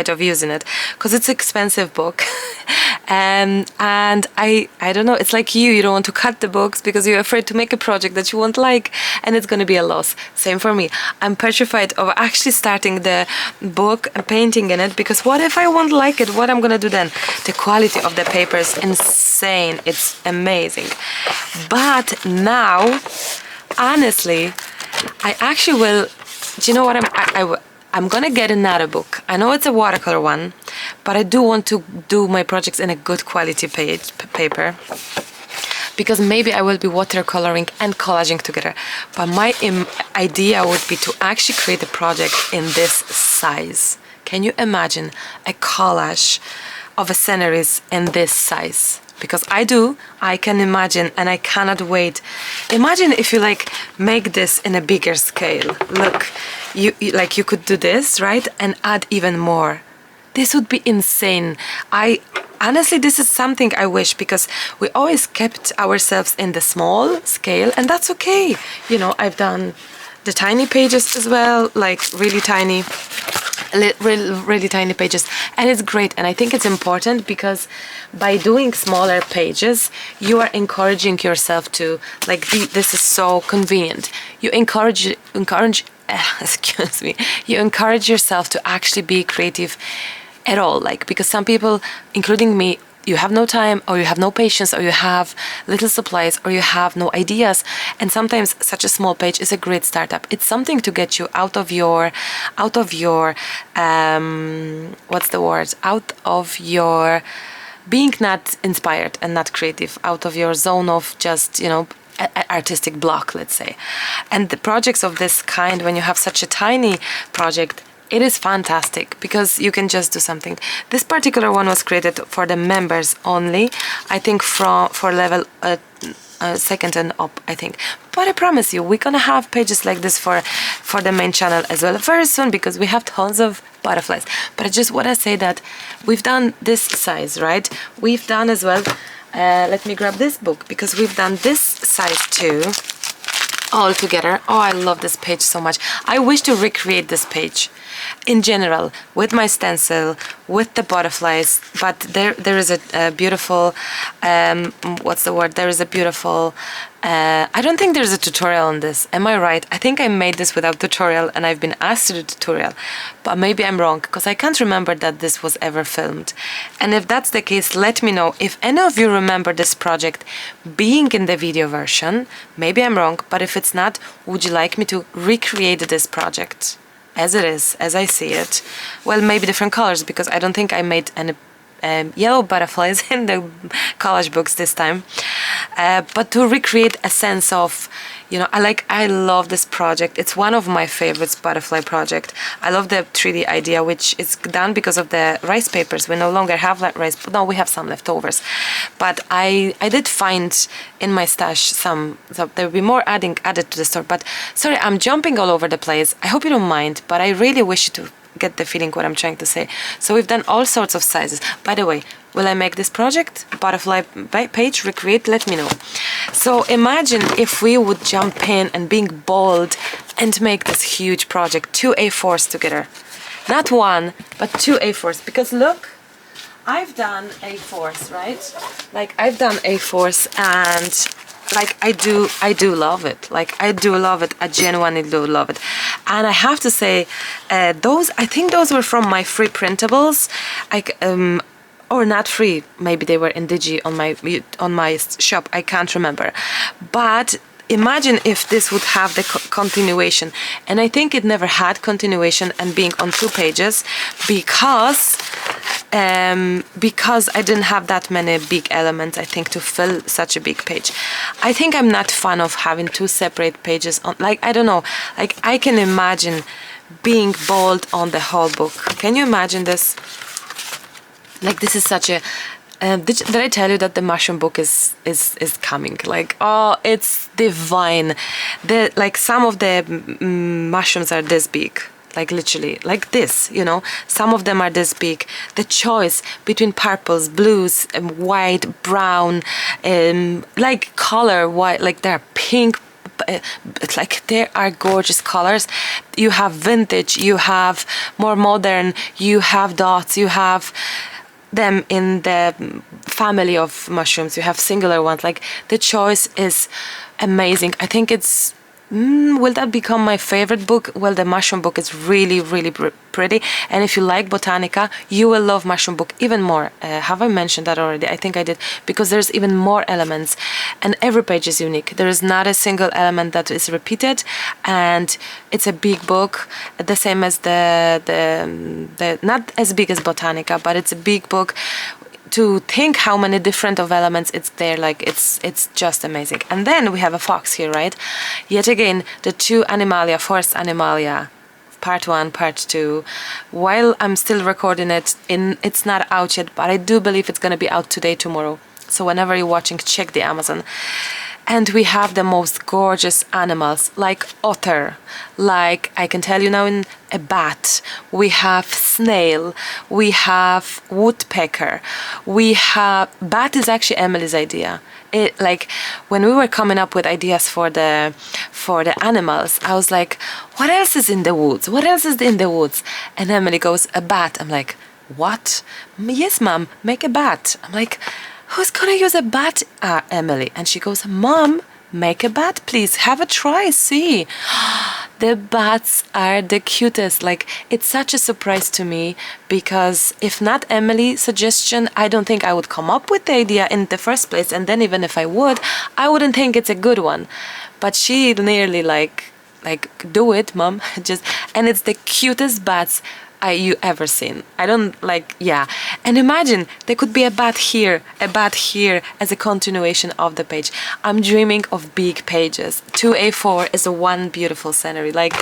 of using it because it's an expensive book. And I don't know, it's like you don't want to cut the books because you're afraid to make a project that you won't like and it's going to be a loss. Same for me. I'm petrified of actually starting the book and painting in it, because what if I won't like it? What I'm going to do then? The quality of the paper is insane. It's amazing. But now, honestly, I actually will, do you know what I'm gonna get another book. I know it's a watercolor one, but I do want to do my projects in a good quality paper, because maybe I will be watercoloring and collaging together. But my idea would be to actually create a project in this size. Can you imagine a collage of a sceneries in this size? Because I can imagine, and I cannot wait. Imagine if you like make this in a bigger scale. Look, you like you could do this, right? And add even more. This would be insane. Honestly, this is something I wish, because we always kept ourselves in the small scale, and that's okay. You know, I've done the tiny pages as well, like really tiny pages, and it's great. And I think it's important, because by doing smaller pages you are encouraging yourself to, like, this is so convenient. You encourage excuse me, you encourage yourself to actually be creative at all, like, because some people, including me, you have no time, or you have no patience, or you have little supplies, or you have no ideas. And sometimes such a small page is a great startup. It's something to get you out of your what's the word? Out of your being not inspired and not creative, out of your zone of just, you know, artistic block, let's say. And the projects of this kind, when you have such a tiny project, it is fantastic, because you can just do something. This particular one was created for the members only, I think, for level second and up, I think. But I promise you, we're gonna have pages like this for the main channel as well very soon, because we have tons of butterflies. But I just want to say that we've done this size, right? We've done as well, let me grab this book, because we've done this size too, all together. Oh, I love this page so much. I wish to recreate this page, in general, with my stencil, with the butterflies, but there is a beautiful, what's the word? There is a beautiful, I don't think there's a tutorial on this. Am I right? I think I made this without tutorial and I've been asked to do tutorial, but maybe I'm wrong because I can't remember that this was ever filmed. And if that's the case, let me know. If any of you remember this project being in the video version, maybe I'm wrong, but if it's not, would you like me to recreate this project as it is, as I see it? Well, maybe different colors, because I don't think I made any yellow butterflies in the collage books this time, but to recreate a sense of, you know, I love this project. It's one of my favorites, butterfly project. I love the 3D idea, which is done because of the rice papers. We no longer have that rice, no, we have some leftovers, but I did find in my stash some, so there will be more added to the store. But sorry, I'm jumping all over the place. I hope you don't mind, but I really wish you to get the feeling what I'm trying to say. So we've done all sorts of sizes. By the way, will I make this project butterfly page recreate? Let me know. So imagine if we would jump in and being bold and make this huge project, 2 A4s together, not one but 2 A4s, because look, I've done A4s, right? Like I've done A4s, and like I do love it. Like I do love it. I genuinely do love it. And I have to say, those, I think those were from my free printables. Or not free. Maybe they were in Digi on my shop. I can't remember. But imagine if this would have the continuation. And I think it never had continuation and being on 2 pages because I didn't have that many big elements, I think, to fill such a big page. I think I'm not fan of having 2 separate pages on, like, I don't know, like I can imagine being bold on the whole book. Can you imagine this? Like this is such a did I tell you that the mushroom book is coming? Like, oh, it's divine. Like some of the mushrooms are this big, like literally like this, you know. Some of them are this big. The choice between purples, blues, white, brown, like color white, like they're pink, like there are gorgeous colors. You have vintage, you have more modern, you have dots, you have them in the family of mushrooms, you have singular ones. Like the choice is amazing. I think it's will that become my favorite book? Well, the mushroom book is really, really pretty, and if you like Botanica, you will love mushroom book even more. Have I mentioned that already? I think I did, because there's even more elements and every page is unique. There is not a single element that is repeated, and it's a big book, the same as the not as big as Botanica, but it's a big book. To think how many different of elements it's there, like it's just amazing. And then we have a fox here, right? Yet again, the 2 Animalia, Forest Animalia, part 1, part 2. While I'm still recording it, it's not out yet, but I do believe it's gonna be out today, tomorrow. So whenever you're watching, check the Amazon. And we have the most gorgeous animals, like otter, like I can tell you now, in a bat. We have snail, we have woodpecker, we have, bat is actually Emily's idea. Like when we were coming up with ideas for the animals, I was like, what else is in the woods? What else is in the woods? And Emily goes, a bat. I'm like, what? Yes, mom, make a bat. I'm like, who's gonna use a bat, Emily? And she goes, Mom, make a bat, please. Have a try, see. The bats are the cutest. Like, it's such a surprise to me, because if not Emily's suggestion, I don't think I would come up with the idea in the first place. And then even if I would, I wouldn't think it's a good one. But she nearly like, do it, Mom. And it's the cutest bats you ever seen. I don't like, yeah. And imagine there could be a bat here as a continuation of the page. I'm dreaming of big pages. 2 A4 is one beautiful scenery. Like,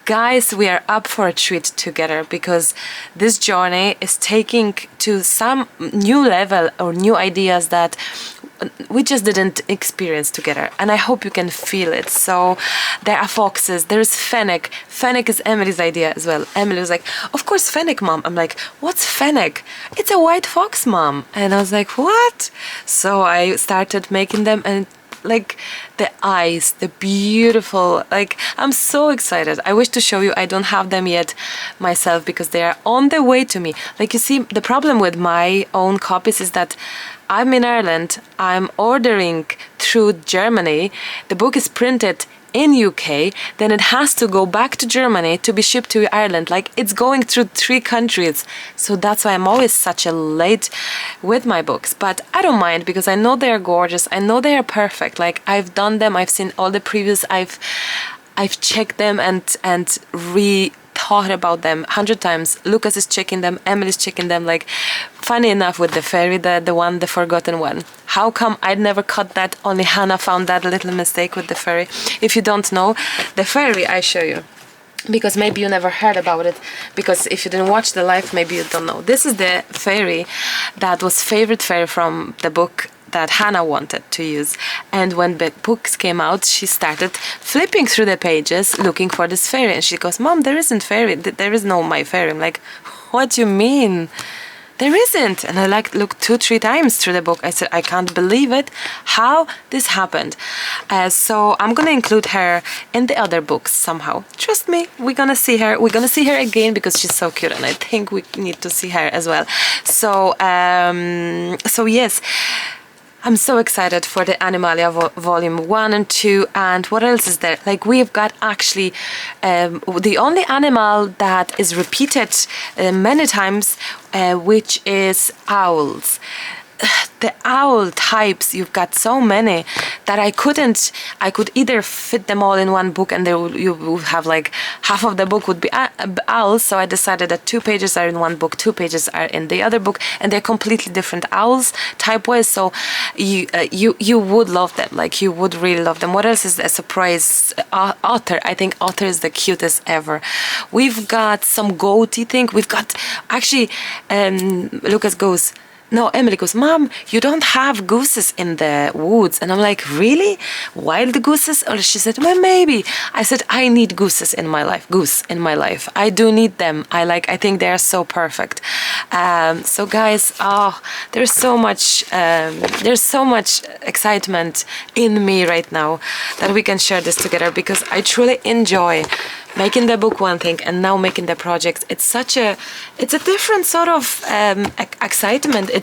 guys, we are up for a treat together, because this journey is taking to some new level or new ideas that we just didn't experience together, and I hope you can feel it. So there are foxes, there's fennec. Fennec is Emily's idea as well. Emily was like, of course fennec, Mom. I'm like, what's fennec? It's a white fox, Mom. And I was like, what? So I started making them, and like the eyes, the beautiful, like I'm so excited. I wish to show you. I don't have them yet myself because they are on the way to me. Like you see, the problem with my own copies is that I'm in Ireland, I'm ordering through Germany, the book is printed in UK, then it has to go back to Germany to be shipped to Ireland. Like it's going through 3 countries. So that's why I'm always such a late with my books. But I don't mind because I know they're gorgeous. I know they are perfect. Like I've done them. I've seen all the previews. I've checked them and thought about them 100 times. Lucas is checking them, Emily's checking them. Like, funny enough with the fairy, the forgotten one. How come I'd never caught that? Only Hannah found that little mistake with the fairy. If you don't know, the fairy, I show you. Because maybe you never heard about it. Because if you didn't watch the live, maybe you don't know. This is the fairy that was favorite fairy from the book that Hannah wanted to use. And when the books came out, she started flipping through the pages looking for this fairy. And she goes, Mom, there isn't fairy. There is no my fairy. I'm like, what do you mean? There isn't. And I looked 2-3 times through the book. I said, I can't believe it. How this happened. So I'm going to include her in the other books somehow. Trust me, we're going to see her. We're going to see her again because she's so cute. And I think we need to see her as well. So yes. I'm so excited for the Animalia volume 1 and 2. And what else is there? Like we've got actually the only animal that is repeated many times, which is owls. The owl types, you've got so many that I could either fit them all in one book and you would have like half of the book would be owls. So I decided that 2 pages are in one book, 2 pages are in the other book, and they're completely different owls type wise. So you would love them, like you would really love them. What else is a surprise? Otter. I think Otter is the cutest ever. We've got some goatee thing. We've got actually Lucas goes, no, Emily goes, Mom, you don't have gooses in the woods. And I'm like, really? Wild gooses? Or she said, well, maybe. I said, I need goose in my life. I do need them. I think they are so perfect. So guys, there's so much excitement in me right now that we can share this together because I truly enjoy making the book one thing and now making the project. It's a different sort of excitement.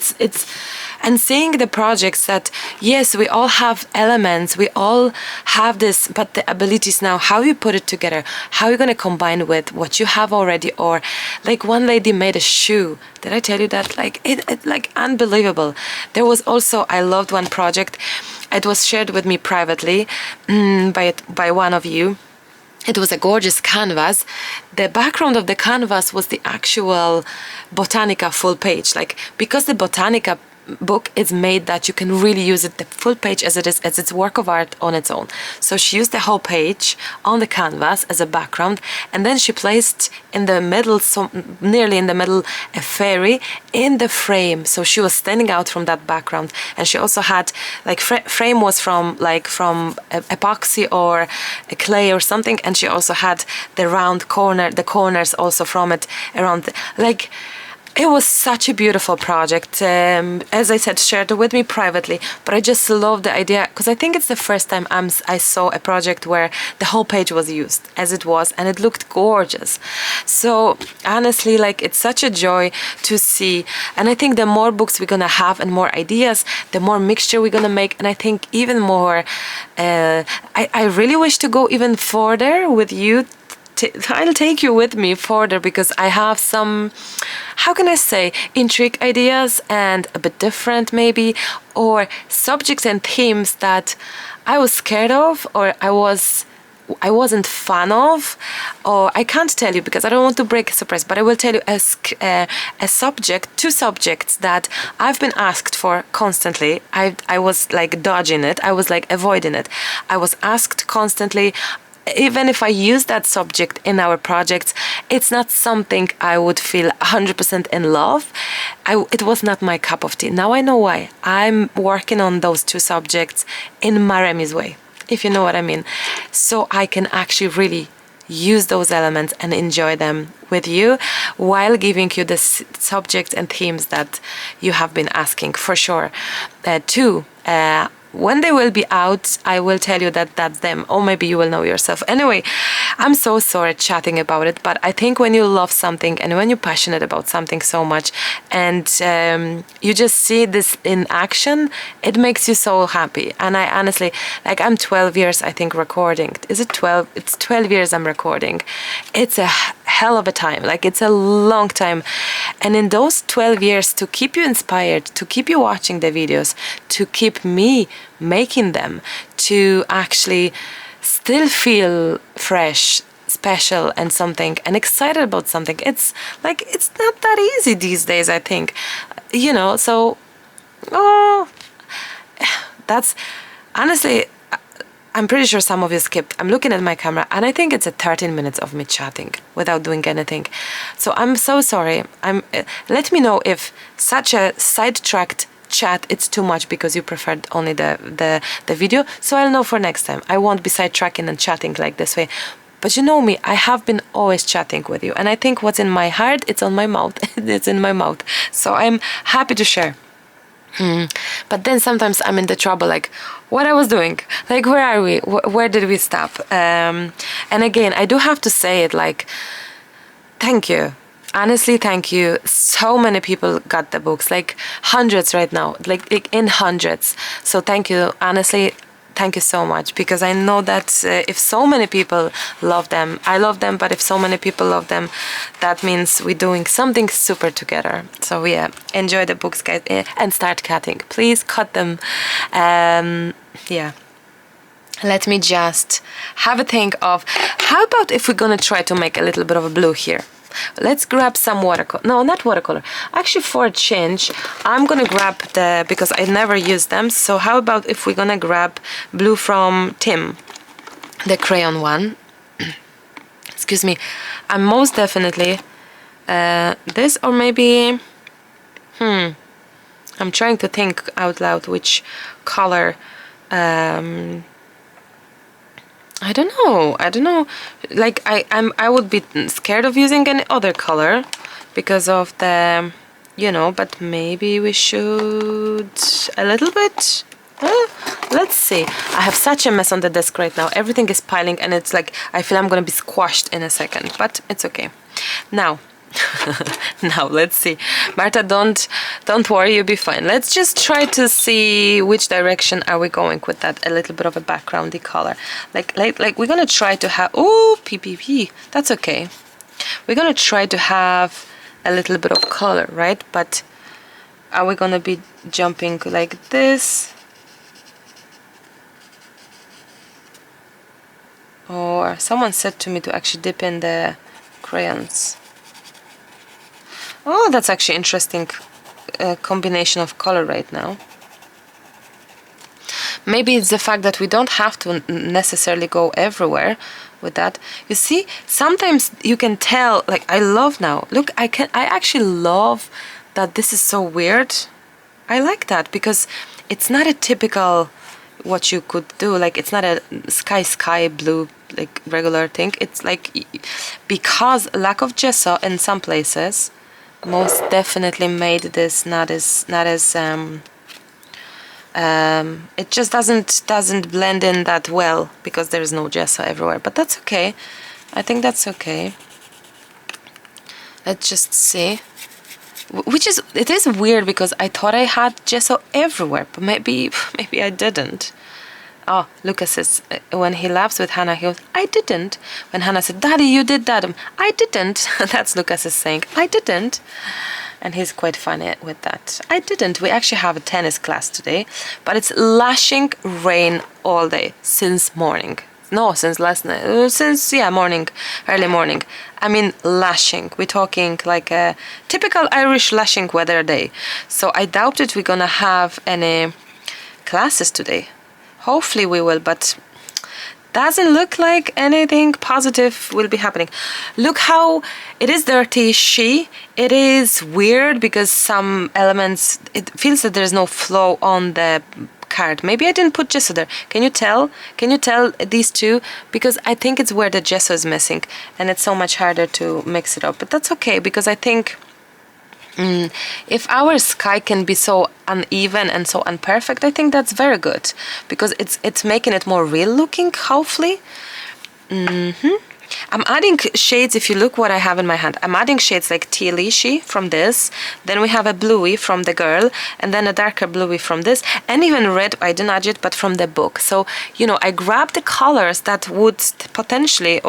And seeing the projects that, yes, we all have elements, we all have this, but the abilities now, how you put it together, how you're going to combine with what you have already. Or like one lady made a shoe. Did I tell you that? Like it like unbelievable. There was also, I loved one project. It was shared with me privately by one of you. It was a gorgeous canvas. The background of the canvas was the actual Botanica full page. Like, because the Botanica book is made that you can really use it the full page as it is, as its work of art on its own. So she used the whole page on the canvas as a background, and then she placed in the middle, so nearly in the middle, a fairy in the frame. So she was standing out from that background, and she also had like frame was from epoxy or a clay or something, and she also had the round corner, the corners also from it around like. It was such a beautiful project. As I said, shared it with me privately, but I just love the idea because I think it's the first time I saw a project where the whole page was used as it was, and it looked gorgeous. So honestly, like, it's such a joy to see. And I think the more books we're gonna have and more ideas, the more mixture we're gonna make. And I think even more, I really wish to go even further with you. I'll take you with me further because I have some, how can I say, intrigue ideas and a bit different maybe, or subjects and themes that I was scared of, or I wasn't fan of, or I can't tell you because I don't want to break a surprise, but I will tell you a subject, 2 subjects that I've been asked for constantly. I was like dodging it, I was like avoiding it. I was asked constantly. Even if I use that subject in our projects, it's not something I would feel 100% in love. It was not my cup of tea. Now I know why. I'm working on those 2 subjects in Maremi's way, if you know what I mean. So I can actually really use those elements and enjoy them with you while giving you the subjects and themes that you have been asking for sure. 2. when they will be out, I will tell you that that's them, or maybe you will know yourself. Anyway, I'm so sorry chatting about it, but I think when you love something and when you're passionate about something so much, and you just see this in action, it makes you so happy. And I honestly, like, I'm 12 years, I think, recording. Is it 12? It's 12 years I'm recording. It's a hell of a time. Like, it's a long time. And in those 12 years, to keep you inspired, to keep you watching the videos, to keep me making them, to actually still feel fresh, special, and something, and excited about something, it's like, it's not that easy these days, I think, you know. So, oh, that's honestly, I'm pretty sure some of you skipped. I'm looking at my camera and I think it's 13 minutes of me chatting without doing anything. So I'm so sorry. Let me know if such a sidetracked chat it's too much because you preferred only the video, so I'll know for next time. I won't be sidetracking and chatting like this way. But you know me, I have been always chatting with you, and I think what's in my heart, it's on my mouth. It's in my mouth. So I'm happy to share. But then sometimes I'm in the trouble, like, what I was doing, like, where are we, where did we stop? And again, I do have to say it, like, thank you, honestly, thank you. So many people got the books, like hundreds right now, like in hundreds. So thank you, honestly. Thank you so much, because I know that if so many people love them, I love them, but if so many people love them, that means we're doing something super together. So yeah, enjoy the books, guys, and start cutting. Please cut them. Yeah. Let me just have a think of, how about if we're gonna try to make a little bit of a blue here? Let's grab some watercolor. No, not watercolor. Actually, for a change, I'm gonna grab because I never use them. So how about if we're gonna grab blue from Tim, the crayon one. Excuse me. I'm most definitely this, or maybe I'm trying to think out loud which color. I don't know. Like, I would be scared of using any other color because of the, you know, but maybe we should a little bit. Let's see. I have such a mess on the desk right now. Everything is piling and it's like, I feel I'm gonna be squashed in a second, but it's okay. Now, let's see. Marta, don't worry, you'll be fine. Let's just try to see which direction are we going with that, a little bit of a backgroundy color. Like we're gonna try to have, oh, PPP, that's okay. We're gonna try to have a little bit of color, right? But are we gonna be jumping like this? Or someone said to me to actually dip in the crayons. Oh, that's actually interesting combination of color right now. Maybe it's the fact that we don't have to necessarily go everywhere with that. You see, sometimes you can tell, like, I love now. Look, I actually love that this is so weird. I like that because it's not a typical what you could do. Like, it's not a sky blue, like, regular thing. It's like, because lack of gesso in some places most definitely made this not as it just doesn't blend in that well because there is no gesso everywhere, but that's okay. I think that's okay. Let's just see. It is weird because I thought I had gesso everywhere, but maybe I didn't. Oh, Lucas says, when he laughs with Hannah, he goes, I didn't. When Hannah said, Daddy, you did that. I didn't. That's Lucas is saying, I didn't. And he's quite funny with that. I didn't. We actually have a tennis class today, but it's lashing rain all day since morning. No, since last night. Morning, early morning. I mean, lashing. We're talking like a typical Irish lashing weather day. So I doubt that we're gonna have any classes today. Hopefully we will, but doesn't look like anything positive will be happening. Look how it is dirty. It is weird because some elements, it feels that there's no flow on the card. Maybe I didn't put gesso there. Can you tell? Can you tell these two? Because I think it's where the gesso is missing and it's so much harder to mix it up. But that's okay because I think If our sky can be so uneven and so imperfect, I think that's very good, because it's making it more real looking, hopefully. I'm adding shades. If you look what I have in my hand, I'm adding shades like tealishy from this, then we have a bluey from the girl, and then a darker bluey from this, and even red. I didn't add it, but from the book. So, you know, I grabbed the colors that would potentially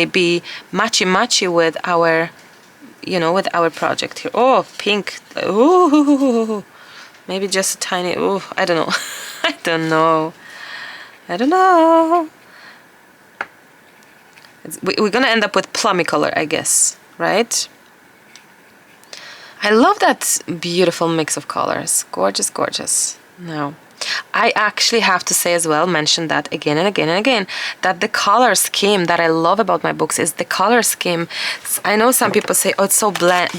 be matchy with our, you know, with our project here. Oh, pink. Ooh, maybe just a tiny. Oh, I don't know. I don't know. We're gonna end up with plummy color, I guess, right? I love that beautiful mix of colors. Gorgeous, gorgeous. Now, I actually have to say as well, mention that again and again and again, that the color scheme that I love about my books is the color scheme. I know some people say, oh, it's so bland,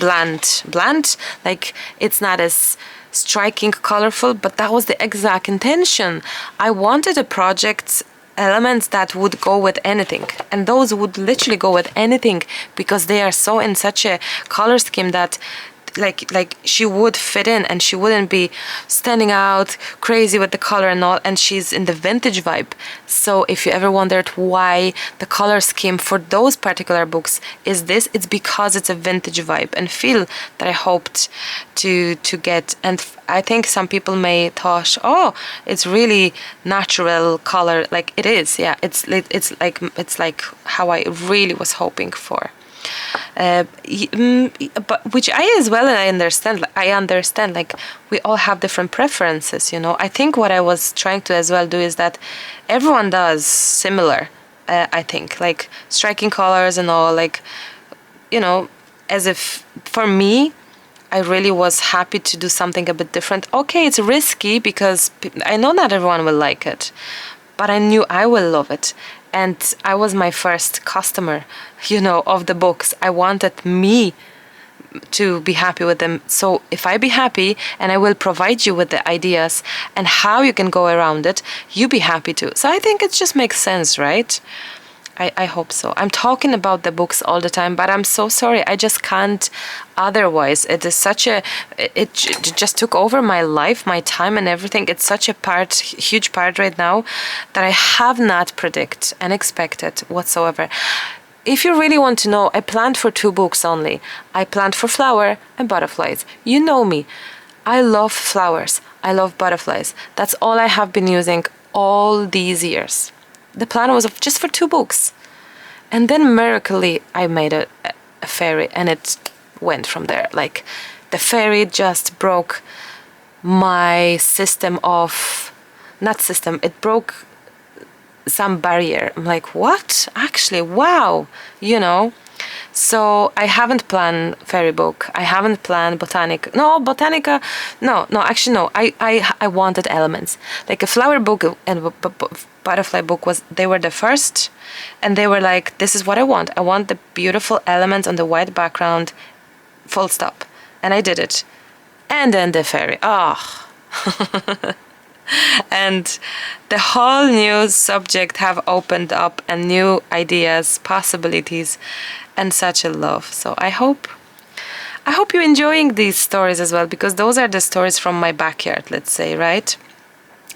like it's not as striking, colorful, but that was the exact intention. I wanted a project elements that would go with anything, and those would literally go with anything, because they are so in such a color scheme that like she would fit in, and she wouldn't be standing out crazy with the color and all, and she's in the vintage vibe. So if you ever wondered why the color scheme for those particular books is this, it's because it's a vintage vibe and feel that I hoped to get. And I think some people may thought, oh, it's really natural color. Like it is, yeah, it's like how I really was hoping for. But which I as well, and I understand like we all have different preferences, you know. I think what I was trying to as well do is that everyone does similar, I think, like striking colors and all, like, you know, as if for me I really was happy to do something a bit different. Okay, it's risky because I know not everyone will like it, but I knew I will love it. And I was my first customer, you know, of the books. I wanted me to be happy with them. So if I be happy and I will provide you with the ideas and how you can go around it, you be happy too. So I think it just makes sense, right? I hope so. I'm talking about the books all the time, but I'm so sorry. I just can't otherwise. It is such a, it just took over my life, my time and everything. It's such a part, huge part right now that I have not predicted and expected whatsoever. If you really want to know, I planned for 2 books only. I planned for flower and butterflies. You know me. I love flowers. I love butterflies. That's all I have been using all these years. The plan was just for 2 books. And then miraculously I made a fairy, and it went from there. Like the fairy just broke my system of, not system, it broke some barrier. I'm like, what? Actually, wow, you know. So I haven't planned fairy book. I haven't planned botanica. No, botanica. No, actually no. I wanted elements. Like a flower book and butterfly book they were the first, and they were like, this is what I want. I want the beautiful elements on the white background, full stop. And I did it. And then the fairy. Oh. And the whole new subject have opened up, and new ideas, possibilities, and such a love. So I hope you're enjoying these stories as well, because those are the stories from my backyard, let's say, right?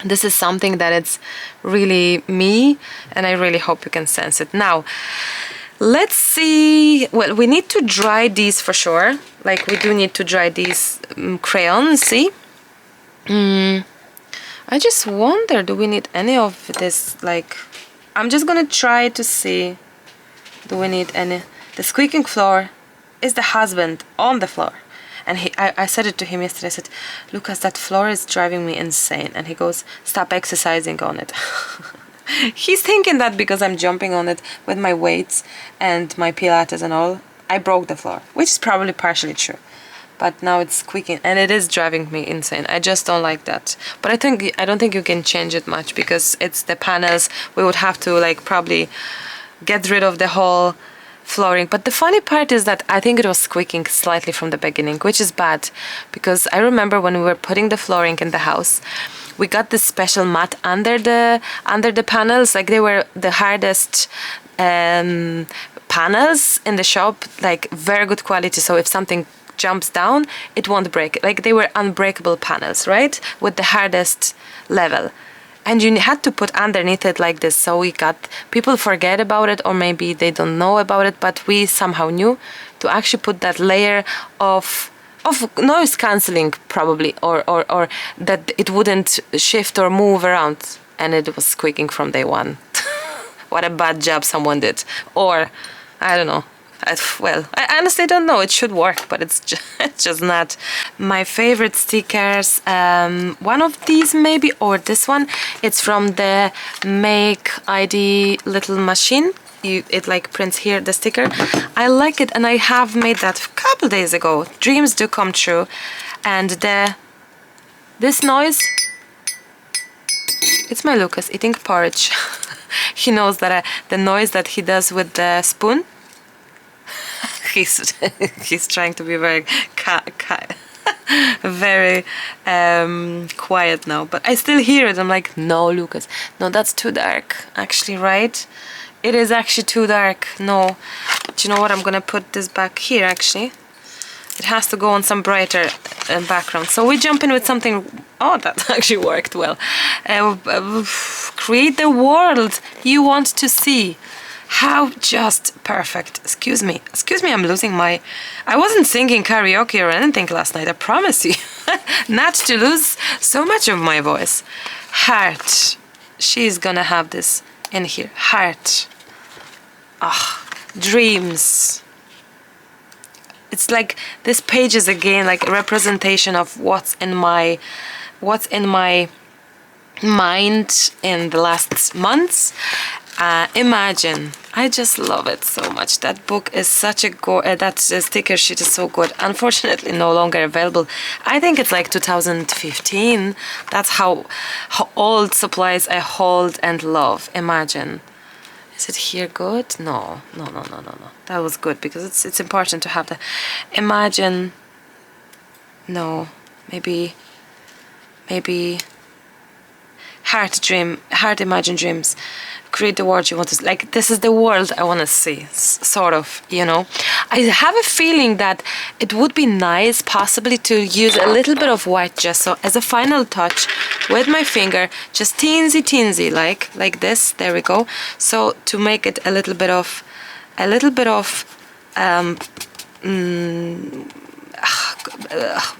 This is something that it's really me, and I really hope you can sense it. Now, let's see. Well, we need to dry these for sure. Like we do need to dry these crayons, see? I just wonder, do we need any of this? Like, I'm just gonna try to see, do we need any? The squeaking floor is the husband on the floor. And I said it to him yesterday. I said, Lucas, that floor is driving me insane. And he goes, stop exercising on it. He's thinking that because I'm jumping on it with my weights and my Pilates and all, I broke the floor, which is probably partially true. But now it's squeaking, and it is driving me insane. I just don't like that. But I don't think you can change it much, because it's the panels. We would have to like probably get rid of the whole flooring. But the funny part is that I think it was squeaking slightly from the beginning, which is bad, because I remember when we were putting the flooring in the house, we got this special mat under the panels. Like they were the hardest panels in the shop, like very good quality. So if something jumps down, it won't break. Like they were unbreakable panels, right? With the hardest level. And you had to put underneath it like this. So we got, people forget about it, or maybe they don't know about it, but we somehow knew to actually put that layer of noise cancelling probably, or that it wouldn't shift or move around. And it was squeaking from day one. What a bad job someone did. Or, I don't know. Well, I honestly don't know. It should work, but it's just not. My favorite stickers, one of these maybe, or this one, it's from the MakeID little machine. It like prints here the sticker. I like it, and I have made that a couple days ago. Dreams do come true. And this noise, it's my Lucas eating porridge. He knows that the noise that he does with the spoon, he's trying to be very very quiet now, but I still hear it. I'm like, no, Lucas, no, that's too dark. Actually, right? It is actually too dark. No. But you know what? I'm gonna put this back here. Actually, it has to go on some brighter background. So we jump in with something. Oh, that actually worked well. Create the world you want to see. How just perfect. Excuse me, I'm losing my... I wasn't singing karaoke or anything last night, I promise you. Not to lose so much of my voice. Heart. She's gonna have this in here. Heart. Ah, dreams. It's like this page is again like a representation of what's in my mind in the last months. Imagine. I just love it so much. That book is such a that sticker sheet is so good. Unfortunately, no longer available. I think it's like 2015. That's how old supplies I hold and love. Imagine. Is it here good? No. That was good because it's important to have the... Imagine. No. Maybe. Heart imagine dreams. Create the world you want to see. Like, this is the world I want to see, sort of, you know. I have a feeling that it would be nice possibly to use a little bit of white gesso as a final touch with my finger, just teensy like this. There we go. So to make it a little bit of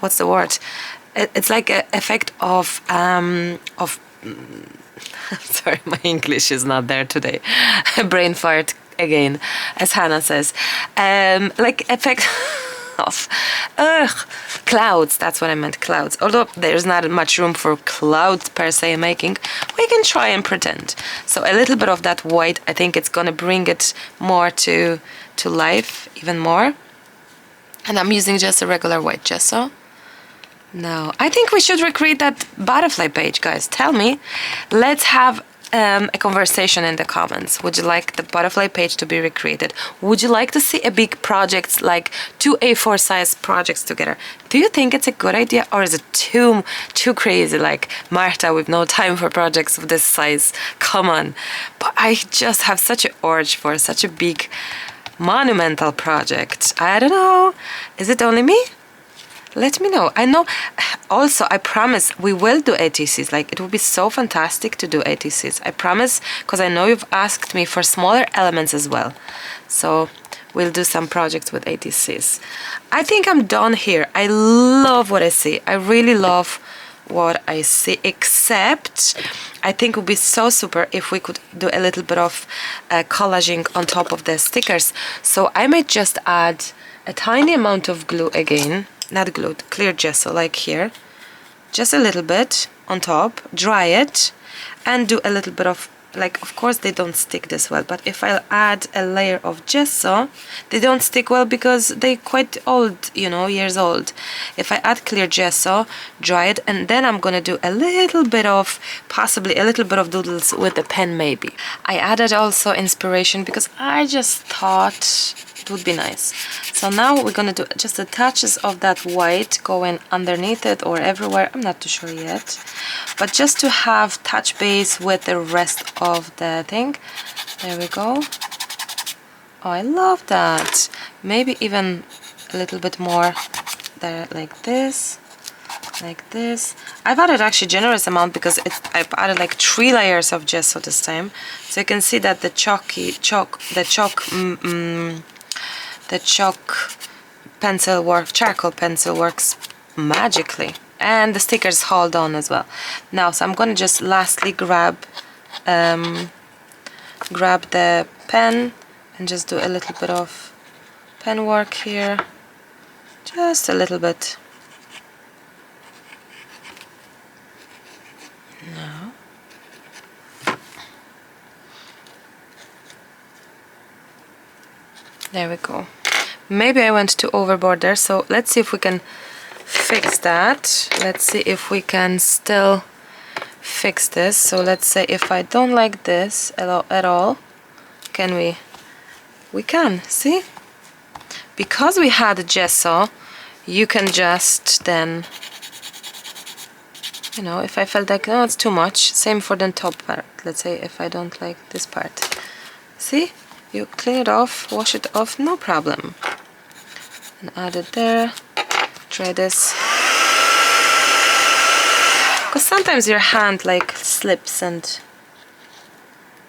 what's the word? It's like an effect of sorry, my English is not there today. Brain fart again, as Hannah says. Like effect of clouds. That's what I meant, clouds. Although there's not much room for clouds per se making, we can try and pretend. So a little bit of that white, I think it's gonna bring it more to life, even more. And I'm using just a regular white gesso. No, I think we should recreate that butterfly page, guys. Tell me. Let's have a conversation in the comments. Would you like the butterfly page to be recreated? Would you like to see a big project, like 2 A4 size projects together? Do you think it's a good idea, or is it too crazy? Like, Marta, with no time for projects of this size. Come on. But I just have such an urge for such a big monumental project. I don't know. Is it only me? Let me know. I know. Also, I promise we will do ATCs. Like, it would be so fantastic to do ATCs. I promise, because I know you've asked me for smaller elements as well. So we'll do some projects with ATCs. I think I'm done here. I love what I see. I really love what I see, except I think it would be so super if we could do a little bit of collaging on top of the stickers. So I might just add a tiny amount of glue again. Not glue, clear gesso, like here. Just a little bit on top, dry it, and do a little bit of, like, of course they don't stick this well, but if I'll add a layer of gesso, they don't stick well because they're quite old, you know, years old. If I add clear gesso, dry it, and then I'm gonna do a little bit of, possibly a little bit of doodles with a pen maybe. I added also inspiration because I just thought it would be nice. So now we're gonna do just the touches of that white going underneath it or everywhere. I'm not too sure yet, but just to have touch base with the rest of the thing. There we go. Oh, I love that. Maybe even a little bit more there like this, like this. I've added actually generous amount because I've added like 3 layers of gesso this time. So you can see that the chalk pencil work, charcoal pencil works magically, and the stickers hold on as well. Now, so I'm gonna just lastly grab the pen and just do a little bit of pen work here, just a little bit. Now, there we go. Maybe I went too overboard there, so let's see if we can fix that. Let's see if we can still fix this. So let's say if I don't like this at all, can we? We can, see? Because we had a gesso, you can just then, you know, if I felt like, no, it's too much, same for the top part. Let's say if I don't like this part. See? You clean it off, wash it off, no problem. And add it there. Try this. Because sometimes your hand like slips and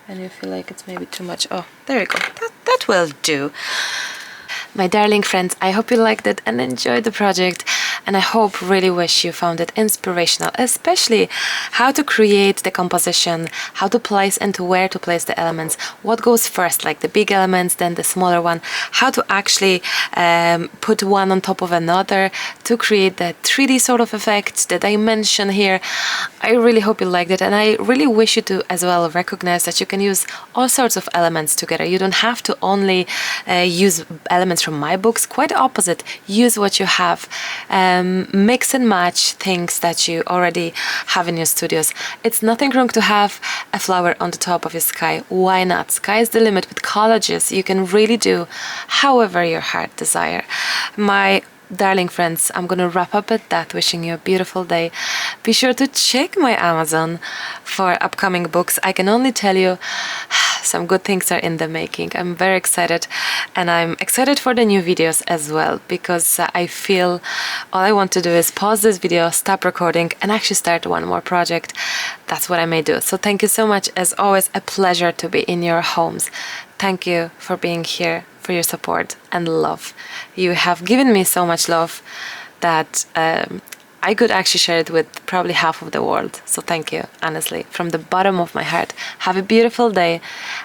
you feel like it's maybe too much. Oh, there you go. That will do. My darling friends, I hope you liked it and enjoyed the project, and I hope, really wish you found it inspirational, especially how to create the composition, how to place and to where to place the elements, what goes first, like the big elements, then the smaller one, how to actually put one on top of another to create that 3D sort of effect, the dimension here. I really hope you liked it, and I really wish you to as well recognize that you can use all sorts of elements together. You don't have to only use elements from my books, quite opposite. Use what you have, mix and match things that you already have in your studios. It's nothing wrong to have a flower on the top of your sky. Why not? Sky is the limit. With collages, you can really do however your heart desire. My darling friends, I'm gonna wrap up at that, wishing you a beautiful day. Be sure to check my Amazon for upcoming books. I can only tell you some good things are in the making. I'm very excited, and I'm excited for the new videos as well, because I feel all I want to do is pause this video, stop recording, and actually start one more project. That's what I may do. So thank you so much. As always, a pleasure to be in your homes. Thank you for being here, for your support and love. You have given me so much love that I could actually share it with probably half of the world. So thank you, honestly, from the bottom of my heart. Have a beautiful day,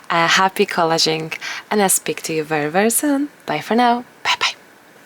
happy collaging, and I'll speak to you very, very soon. Bye for now.